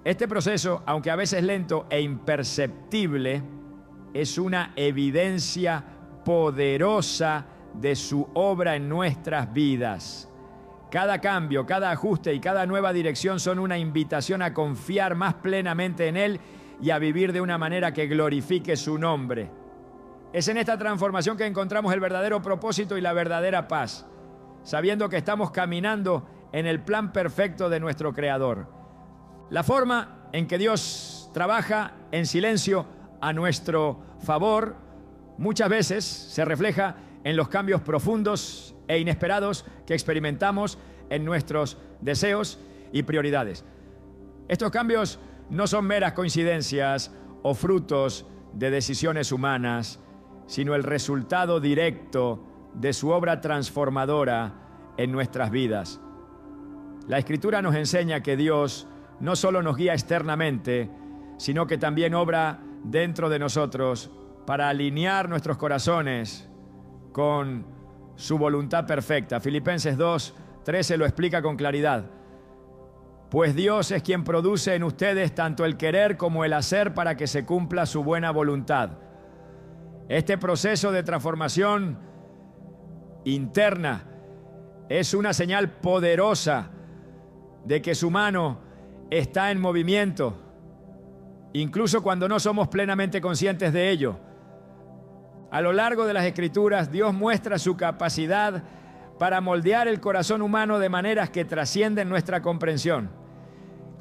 Este proceso, aunque a veces lento e imperceptible, es una evidencia poderosa de su obra en nuestras vidas. Cada cambio, cada ajuste y cada nueva dirección son una invitación a confiar más plenamente en Él y a vivir de una manera que glorifique su nombre. Es en esta transformación que encontramos el verdadero propósito y la verdadera paz, sabiendo que estamos caminando en el plan perfecto de nuestro Creador. La forma en que Dios trabaja en silencio a nuestro favor muchas veces se refleja en los cambios profundos e inesperados que experimentamos en nuestros deseos y prioridades. Estos cambios no son meras coincidencias o frutos de decisiones humanas, sino el resultado directo de su obra transformadora en nuestras vidas. La Escritura nos enseña que Dios no solo nos guía externamente, sino que también obra dentro de nosotros para alinear nuestros corazones con su voluntad perfecta. Filipenses 2:13 lo explica con claridad. Pues Dios es quien produce en ustedes tanto el querer como el hacer para que se cumpla su buena voluntad. Este proceso de transformación interna es una señal poderosa de que su mano está en movimiento, incluso cuando no somos plenamente conscientes de ello. A lo largo de las Escrituras, Dios muestra su capacidad para moldear el corazón humano de maneras que trascienden nuestra comprensión.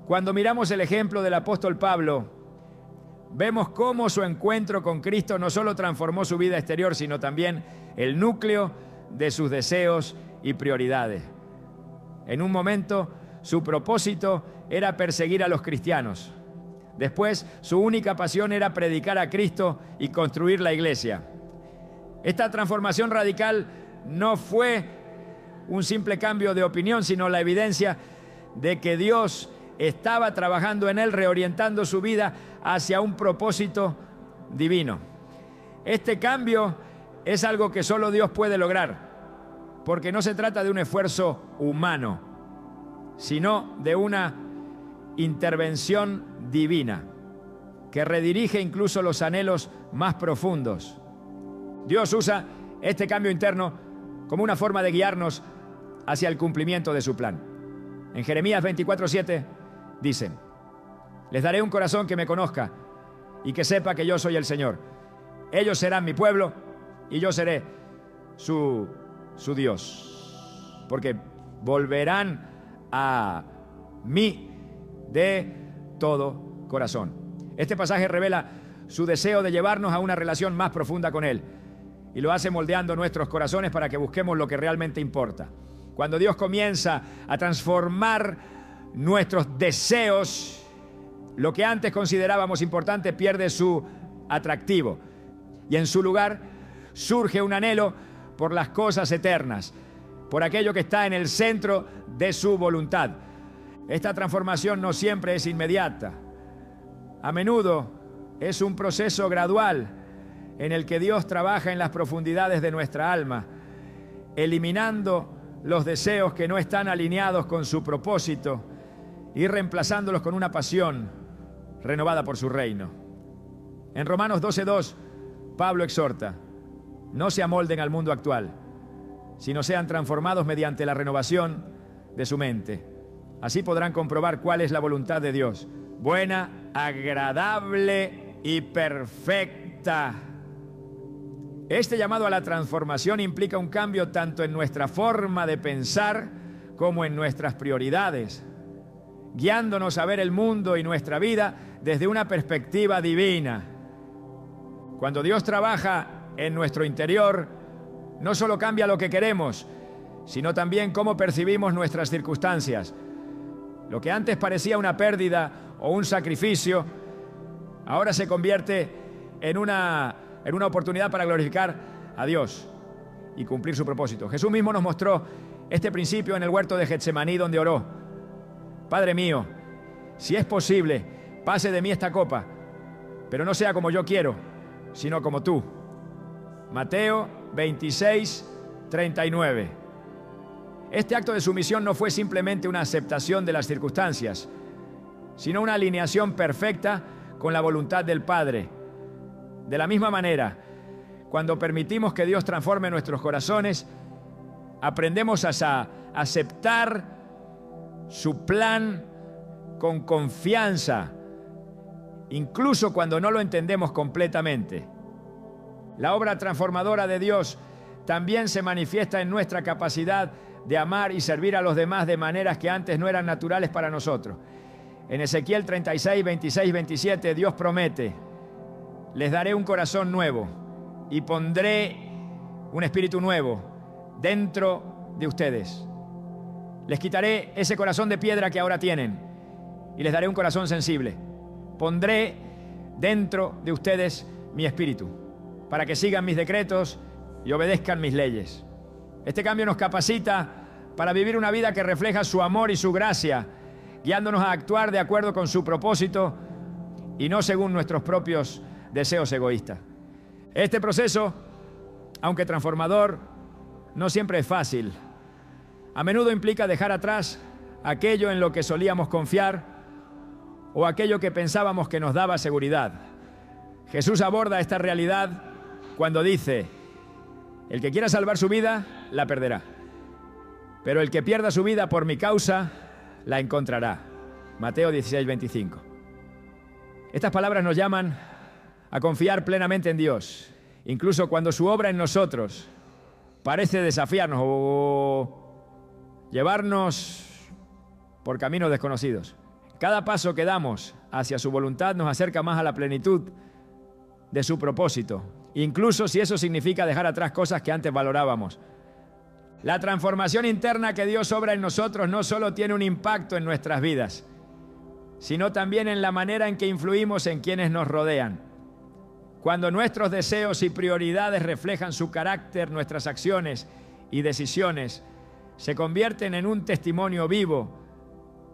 Cuando miramos el ejemplo del apóstol Pablo, vemos cómo su encuentro con Cristo no solo transformó su vida exterior, sino también el núcleo de sus deseos y prioridades. En un momento, su propósito era perseguir a los cristianos. Después, su única pasión era predicar a Cristo y construir la iglesia. Esta transformación radical no fue un simple cambio de opinión, sino la evidencia de que Dios estaba trabajando en él, reorientando su vida hacia un propósito divino. Este cambio es algo que solo Dios puede lograr, porque no se trata de un esfuerzo humano, sino de una intervención divina que redirige incluso los anhelos más profundos. Dios usa este cambio interno como una forma de guiarnos hacia el cumplimiento de su plan. En Jeremías 24:7 dice: les daré un corazón que me conozca y que sepa que yo soy el Señor. Ellos serán mi pueblo y yo seré su Dios, porque volverán a mí de todo corazón. Este pasaje revela su deseo de llevarnos a una relación más profunda con Él, y lo hace moldeando nuestros corazones para que busquemos lo que realmente importa. Cuando Dios comienza a transformar nuestros deseos Lo que antes considerábamos importante pierde su atractivo y en su lugar surge un anhelo por las cosas eternas, por aquello que está en el centro de su voluntad. Esta transformación no siempre es inmediata. A menudo es un proceso gradual en el que Dios trabaja en las profundidades de nuestra alma, eliminando los deseos que no están alineados con su propósito y reemplazándolos con una pasión renovada por su reino. En Romanos 12:2, Pablo exhorta: no se amolden al mundo actual, sino sean transformados mediante la renovación de su mente. Así podrán comprobar cuál es la voluntad de Dios, buena, agradable y perfecta. Este llamado a la transformación implica un cambio tanto en nuestra forma de pensar como en nuestras prioridades, guiándonos a ver el mundo y nuestra vida desde una perspectiva divina. Cuando Dios trabaja en nuestro interior, no solo cambia lo que queremos, sino también cómo percibimos nuestras circunstancias. Lo que antes parecía una pérdida o un sacrificio, ahora se convierte en una oportunidad para glorificar a Dios y cumplir su propósito. Jesús mismo nos mostró este principio en el huerto de Getsemaní, donde oró: Padre mío, si es posible, pase de mí esta copa, pero no sea como yo quiero, sino como tú. Mateo 26:39. Este acto de sumisión no fue simplemente una aceptación de las circunstancias, sino una alineación perfecta con la voluntad del Padre. De la misma manera, cuando permitimos que Dios transforme nuestros corazones, aprendemos a aceptar su plan con confianza, incluso cuando no lo entendemos completamente. La obra transformadora de Dios también se manifiesta en nuestra capacidad de amar y servir a los demás de maneras que antes no eran naturales para nosotros. En Ezequiel 36, 26, 27, Dios promete: les daré un corazón nuevo y pondré un espíritu nuevo dentro de ustedes. Les quitaré ese corazón de piedra que ahora tienen y les daré un corazón sensible. Pondré dentro de ustedes mi espíritu para que sigan mis decretos y obedezcan mis leyes. Este cambio nos capacita para vivir una vida que refleja su amor y su gracia, guiándonos a actuar de acuerdo con su propósito y no según nuestros propios deseos egoístas. Este proceso, aunque transformador, no siempre es fácil. A menudo implica dejar atrás aquello en lo que solíamos confiar o aquello que pensábamos que nos daba seguridad. Jesús aborda esta realidad cuando dice: el que quiera salvar su vida, la perderá. Pero el que pierda su vida por mi causa, la encontrará. Mateo 16, 25. Estas palabras nos llaman a confiar plenamente en Dios, incluso cuando su obra en nosotros parece desafiarnos o llevarnos por caminos desconocidos. Cada paso que damos hacia su voluntad nos acerca más a la plenitud de su propósito, incluso si eso significa dejar atrás cosas que antes valorábamos. La transformación interna que Dios obra en nosotros no solo tiene un impacto en nuestras vidas, sino también en la manera en que influimos en quienes nos rodean. Cuando nuestros deseos y prioridades reflejan su carácter, nuestras acciones y decisiones se convierten en un testimonio vivo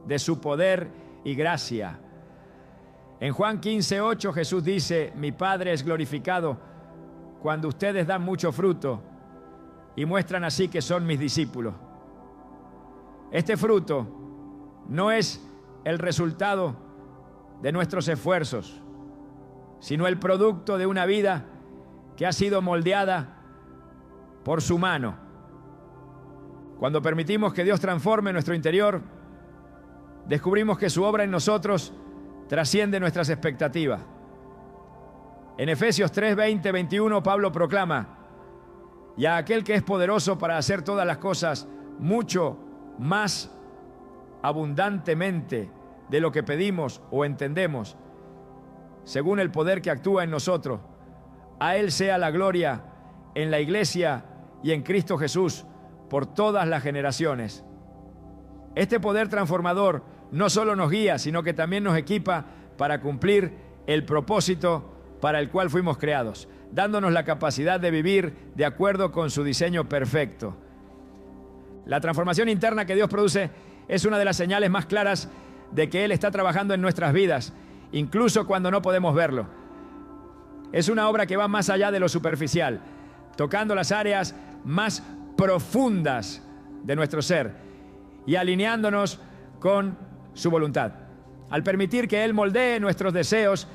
de su poder y gracia. En Juan 15:8 Jesús dice: mi Padre es glorificado cuando ustedes dan mucho fruto y muestran así que son mis discípulos. Este fruto no es el resultado de nuestros esfuerzos, sino el producto de una vida que ha sido moldeada por su mano. Cuando permitimos que Dios transforme nuestro interior, descubrimos que su obra en nosotros trasciende nuestras expectativas. En Efesios 3, 20, 21, Pablo proclama: y a aquel que es poderoso para hacer todas las cosas mucho más abundantemente de lo que pedimos o entendemos, según el poder que actúa en nosotros, a Él sea la gloria en la Iglesia y en Cristo Jesús por todas las generaciones. Este poder transformador no solo nos guía, sino que también nos equipa para cumplir el propósito para el cual fuimos creados, dándonos la capacidad de vivir de acuerdo con su diseño perfecto. La transformación interna que Dios produce es una de las señales más claras de que Él está trabajando en nuestras vidas, incluso cuando no podemos verlo. Es una obra que va más allá de lo superficial, tocando las áreas más profundas de nuestro ser y alineándonos con su voluntad. Al permitir que Él moldee nuestros deseos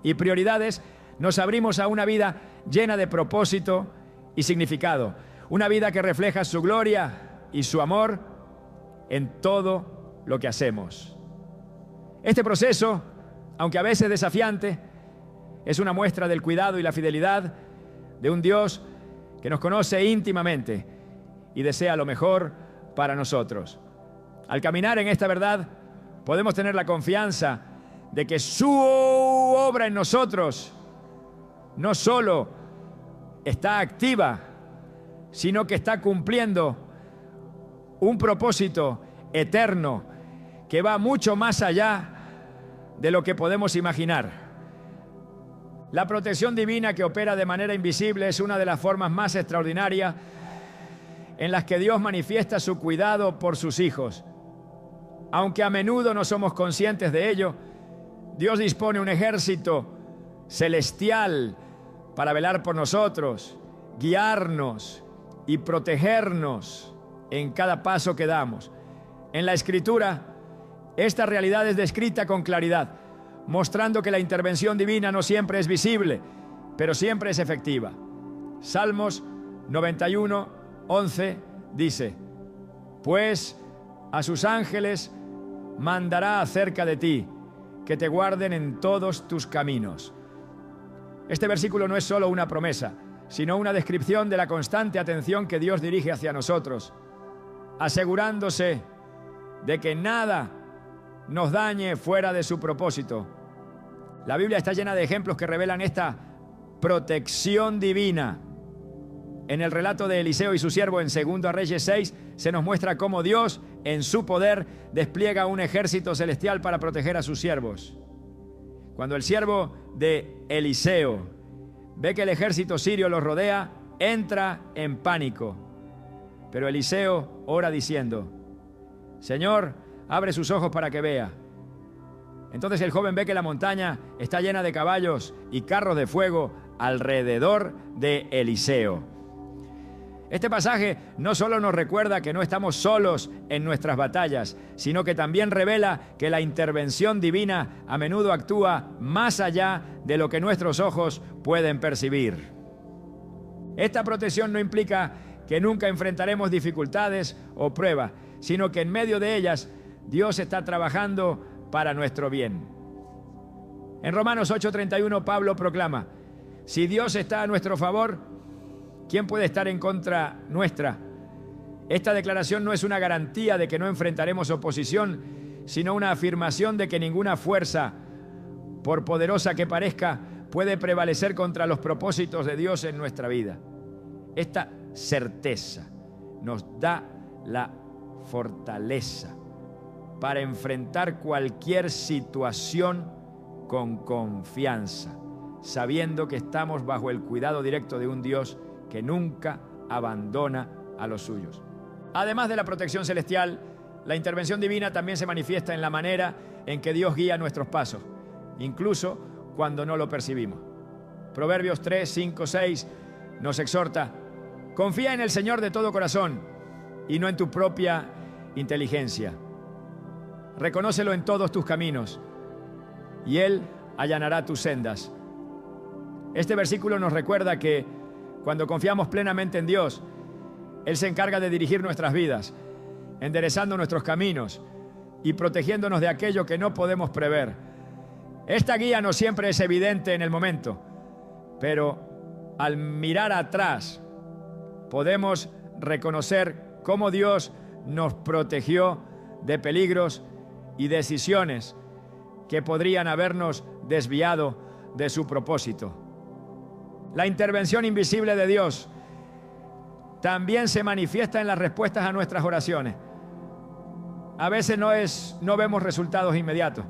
y prioridades, nos abrimos a una vida llena de propósito y significado, una vida que refleja su gloria y su amor en todo lo que hacemos. Este proceso, aunque a veces desafiante, es una muestra del cuidado y la fidelidad de un Dios que nos conoce íntimamente y desea lo mejor para nosotros. Al caminar en esta verdad, podemos tener la confianza de que su obra en nosotros no solo está activa, sino que está cumpliendo un propósito eterno que va mucho más allá de lo que podemos imaginar. La protección divina que opera de manera invisible es una de las formas más extraordinarias en las que Dios manifiesta su cuidado por sus hijos. Aunque a menudo no somos conscientes de ello, Dios dispone un ejército celestial para velar por nosotros, guiarnos y protegernos en cada paso que damos. En la Escritura, esta realidad es descrita con claridad, mostrando que la intervención divina no siempre es visible, pero siempre es efectiva. Salmos 91, 11 dice: pues a sus ángeles mandará acerca de ti, que te guarden en todos tus caminos. Este versículo no es solo una promesa, sino una descripción de la constante atención que Dios dirige hacia nosotros, asegurándose de que nada nos dañe fuera de su propósito. La Biblia está llena de ejemplos que revelan esta protección divina. En el relato de Eliseo y su siervo en 2 Reyes 6 se nos muestra cómo Dios, en su poder, despliega un ejército celestial para proteger a sus siervos. Cuando el siervo de Eliseo ve que el ejército sirio los rodea, entra en pánico. Pero Eliseo ora diciendo: Señor, abre sus ojos para que vea. Entonces el joven ve que la montaña está llena de caballos y carros de fuego alrededor de Eliseo. Este pasaje no solo nos recuerda que no estamos solos en nuestras batallas, sino que también revela que la intervención divina a menudo actúa más allá de lo que nuestros ojos pueden percibir. Esta protección no implica que nunca enfrentaremos dificultades o pruebas, sino que en medio de ellas Dios está trabajando para nuestro bien. En Romanos 8:31 Pablo proclama: si Dios está a nuestro favor, ¿quién puede estar en contra nuestra? Esta declaración no es una garantía de que no enfrentaremos oposición, sino una afirmación de que ninguna fuerza, por poderosa que parezca, puede prevalecer contra los propósitos de Dios en nuestra vida. Esta certeza nos da la fortaleza para enfrentar cualquier situación con confianza, sabiendo que estamos bajo el cuidado directo de un Dios que nunca abandona a los suyos. Además de la protección celestial, la intervención divina también se manifiesta en la manera en que Dios guía nuestros pasos, incluso cuando no lo percibimos. Proverbios 3, 5, 6 nos exhorta: confía en el Señor de todo corazón y no en tu propia inteligencia. Reconócelo en todos tus caminos y Él allanará tus sendas. Este versículo nos recuerda que cuando confiamos plenamente en Dios, Él se encarga de dirigir nuestras vidas, enderezando nuestros caminos y protegiéndonos de aquello que no podemos prever. Esta guía no siempre es evidente en el momento, pero al mirar atrás podemos reconocer cómo Dios nos protegió de peligros y decisiones que podrían habernos desviado de su propósito. La intervención invisible de Dios también se manifiesta en las respuestas a nuestras oraciones. A veces no vemos resultados inmediatos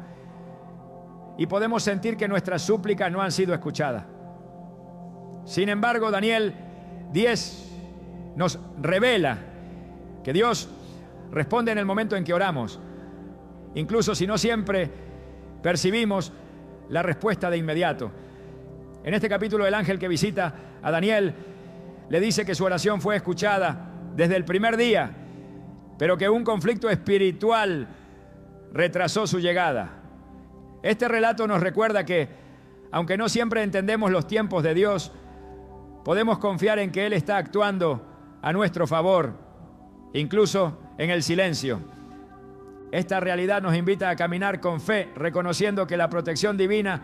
y podemos sentir que nuestras súplicas no han sido escuchadas. Sin embargo, Daniel 10 nos revela que Dios responde en el momento en que oramos, incluso si no siempre percibimos la respuesta de inmediato. En este capítulo, el ángel que visita a Daniel le dice que su oración fue escuchada desde el primer día, pero que un conflicto espiritual retrasó su llegada. Este relato nos recuerda que, aunque no siempre entendemos los tiempos de Dios, podemos confiar en que Él está actuando a nuestro favor, incluso en el silencio. Esta realidad nos invita a caminar con fe, reconociendo que la protección divina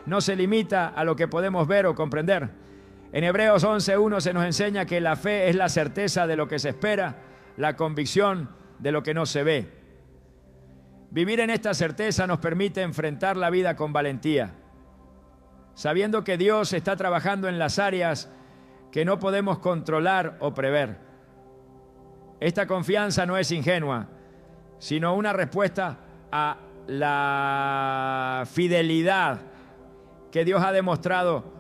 no se limita a lo que podemos ver o comprender. En Hebreos 11:1 se nos enseña que la fe es la certeza de lo que se espera, la convicción de lo que no se ve. Vivir en esta certeza nos permite enfrentar la vida con valentía, sabiendo que Dios está trabajando en las áreas que no podemos controlar o prever. Esta confianza no es ingenua, sino una respuesta a la fidelidad que Dios ha demostrado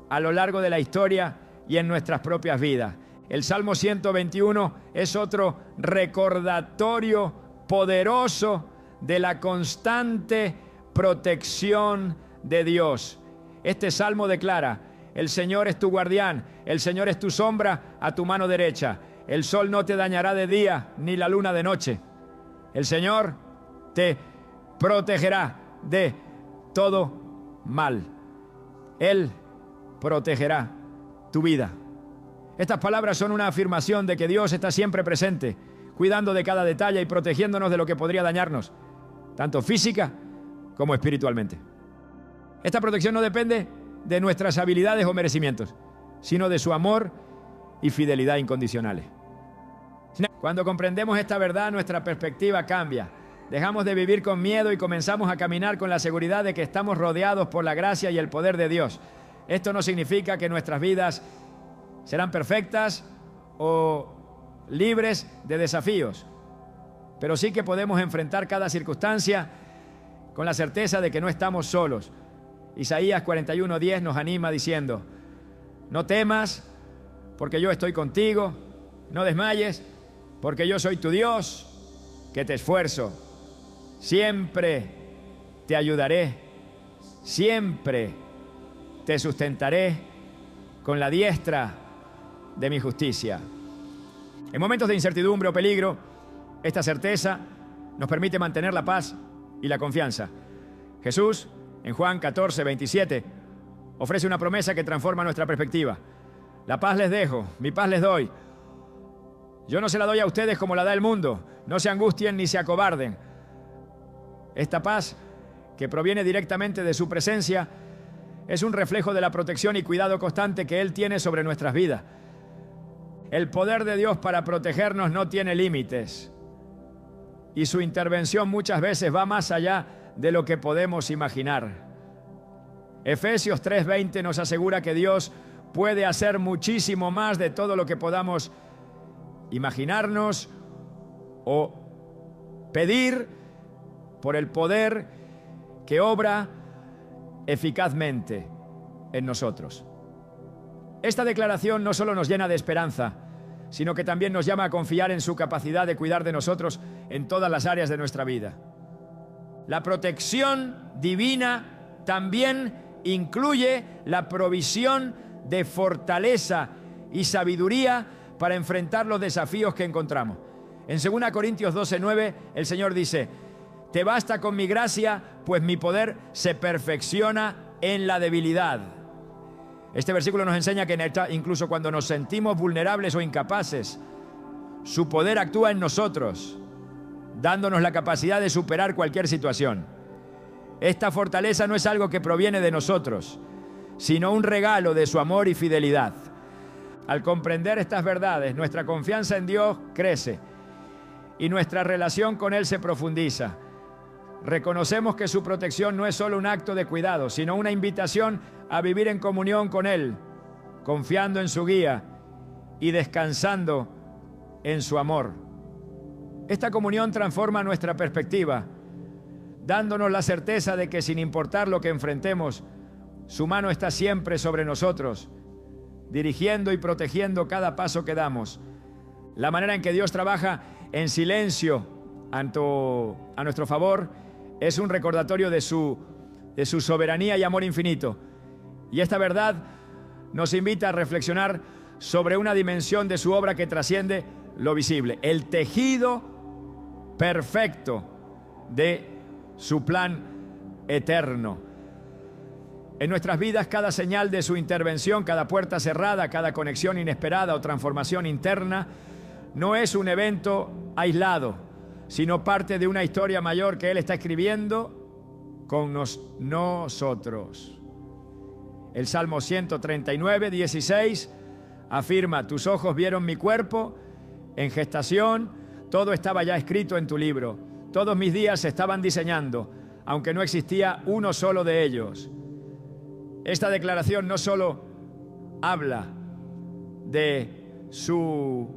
a lo largo de la historia y en nuestras propias vidas. El Salmo 121 es otro recordatorio poderoso de la constante protección de Dios. Este salmo declara: el Señor es tu guardián, el Señor es tu sombra a tu mano derecha. El sol no te dañará de día, ni la luna de noche. El Señor te protegerá de todo mal. Él protegerá tu vida. Estas palabras son una afirmación de que Dios está siempre presente, cuidando de cada detalle y protegiéndonos de lo que podría dañarnos, tanto física como espiritualmente. Esta protección no depende de nuestras habilidades o merecimientos, sino de su amor y fidelidad incondicionales. Cuando comprendemos esta verdad, nuestra perspectiva cambia. Dejamos de vivir con miedo y comenzamos a caminar con la seguridad de que estamos rodeados por la gracia y el poder de Dios. Esto no significa que nuestras vidas serán perfectas o libres de desafíos, pero sí que podemos enfrentar cada circunstancia con la certeza de que no estamos solos. Isaías 41:10 nos anima diciendo: no temas, porque yo estoy contigo, no desmayes, porque yo soy tu Dios, que te esfuerzo. Siempre te ayudaré, siempre te sustentaré con la diestra de mi justicia. En momentos de incertidumbre o peligro, esta certeza nos permite mantener la paz y la confianza. Jesús, en Juan 14:27, ofrece una promesa que transforma nuestra perspectiva. La paz les dejo, mi paz les doy. Yo no se la doy a ustedes como la da el mundo. No se angustien ni se acobarden. Esta paz, que proviene directamente de su presencia, es un reflejo de la protección y cuidado constante que Él tiene sobre nuestras vidas. El poder de Dios para protegernos no tiene límites, y su intervención muchas veces va más allá de lo que podemos imaginar. Efesios 3:20 nos asegura que Dios puede hacer muchísimo más de todo lo que podamos imaginarnos o pedir por el poder que obra eficazmente en nosotros. Esta declaración no solo nos llena de esperanza, sino que también nos llama a confiar en su capacidad de cuidar de nosotros en todas las áreas de nuestra vida. La protección divina también incluye la provisión de fortaleza y sabiduría para enfrentar los desafíos que encontramos. En 2 Corintios 12:9, el Señor dice: te basta con mi gracia, pues mi poder se perfecciona en la debilidad. Este versículo nos enseña que incluso cuando nos sentimos vulnerables o incapaces, su poder actúa en nosotros, dándonos la capacidad de superar cualquier situación. Esta fortaleza no es algo que proviene de nosotros, sino un regalo de su amor y fidelidad. Al comprender estas verdades, nuestra confianza en Dios crece y nuestra relación con Él se profundiza. Reconocemos que su protección no es solo un acto de cuidado, sino una invitación a vivir en comunión con Él, confiando en su guía y descansando en su amor. Esta comunión transforma nuestra perspectiva, dándonos la certeza de que sin importar lo que enfrentemos, su mano está siempre sobre nosotros, dirigiendo y protegiendo cada paso que damos. La manera en que Dios trabaja en silencio a nuestro favor es un recordatorio de su soberanía y amor infinito. Y esta verdad nos invita a reflexionar sobre una dimensión de su obra que trasciende lo visible, el tejido perfecto de su plan eterno. En nuestras vidas, cada señal de su intervención, cada puerta cerrada, cada conexión inesperada o transformación interna, no es un evento aislado, sino parte de una historia mayor que Él está escribiendo con nosotros. El Salmo 139, 16 afirma: tus ojos vieron mi cuerpo en gestación, todo estaba ya escrito en tu libro, todos mis días se estaban diseñando, aunque no existía uno solo de ellos. Esta declaración no solo habla de su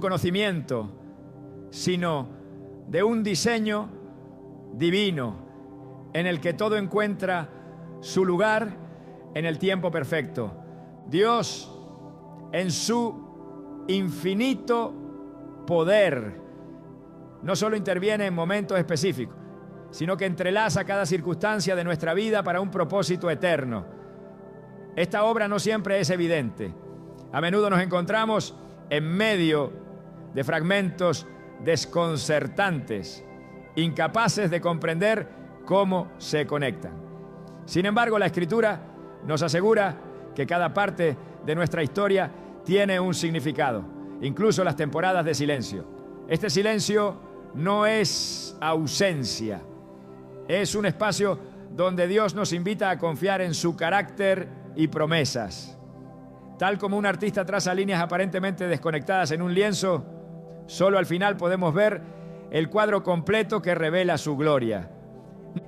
conocimiento, sino de un diseño divino en el que todo encuentra su lugar en el tiempo perfecto. Dios, en su infinito poder, no solo interviene en momentos específicos, sino que entrelaza cada circunstancia de nuestra vida para un propósito eterno. Esta obra no siempre es evidente. A menudo nos encontramos en medio de fragmentos desconcertantes, incapaces de comprender cómo se conectan. Sin embargo, la Escritura nos asegura que cada parte de nuestra historia tiene un significado, incluso las temporadas de silencio. Este silencio no es ausencia, es un espacio donde Dios nos invita a confiar en su carácter y promesas. Tal como un artista traza líneas aparentemente desconectadas en un lienzo, solo al final podemos ver el cuadro completo que revela su gloria.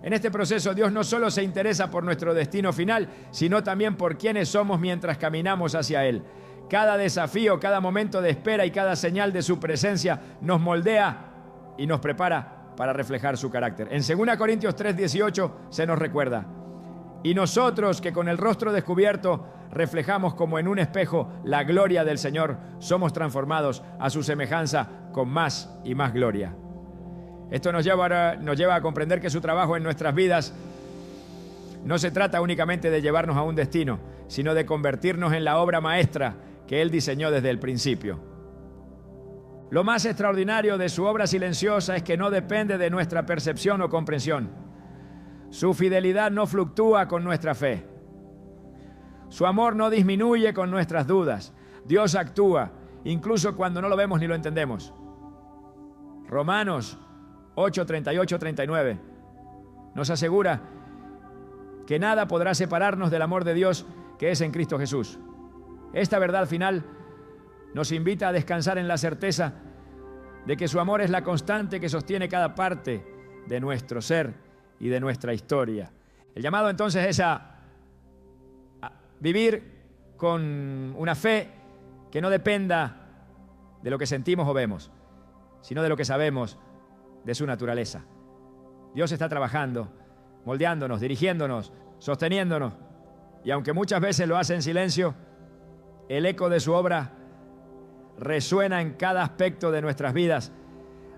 En este proceso, Dios no solo se interesa por nuestro destino final, sino también por quienes somos mientras caminamos hacia Él. Cada desafío, cada momento de espera y cada señal de su presencia nos moldea y nos prepara para reflejar su carácter. En 2 Corintios 3:18 se nos recuerda: y nosotros que con el rostro descubierto reflejamos como en un espejo la gloria del Señor, somos transformados a su semejanza con más y más gloria. Esto nos lleva a comprender que su trabajo en nuestras vidas no se trata únicamente de llevarnos a un destino, sino de convertirnos en la obra maestra que Él diseñó desde el principio. Lo más extraordinario de su obra silenciosa es que no depende de nuestra percepción o comprensión. Su fidelidad no fluctúa con nuestra fe. Su amor no disminuye con nuestras dudas. Dios actúa, incluso cuando no lo vemos ni lo entendemos. Romanos 8, 38, 39 nos asegura que nada podrá separarnos del amor de Dios que es en Cristo Jesús. Esta verdad final nos invita a descansar en la certeza de que su amor es la constante que sostiene cada parte de nuestro ser y de nuestra historia. El llamado entonces es a vivir con una fe que no dependa de lo que sentimos o vemos, sino de lo que sabemos de su naturaleza. Dios está trabajando, moldeándonos, dirigiéndonos, sosteniéndonos, y aunque muchas veces lo hace en silencio, el eco de su obra resuena en cada aspecto de nuestras vidas,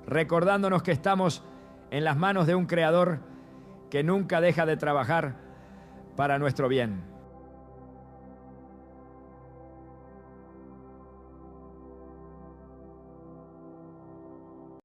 recordándonos que estamos en las manos de un Creador que nunca deja de trabajar para nuestro bien.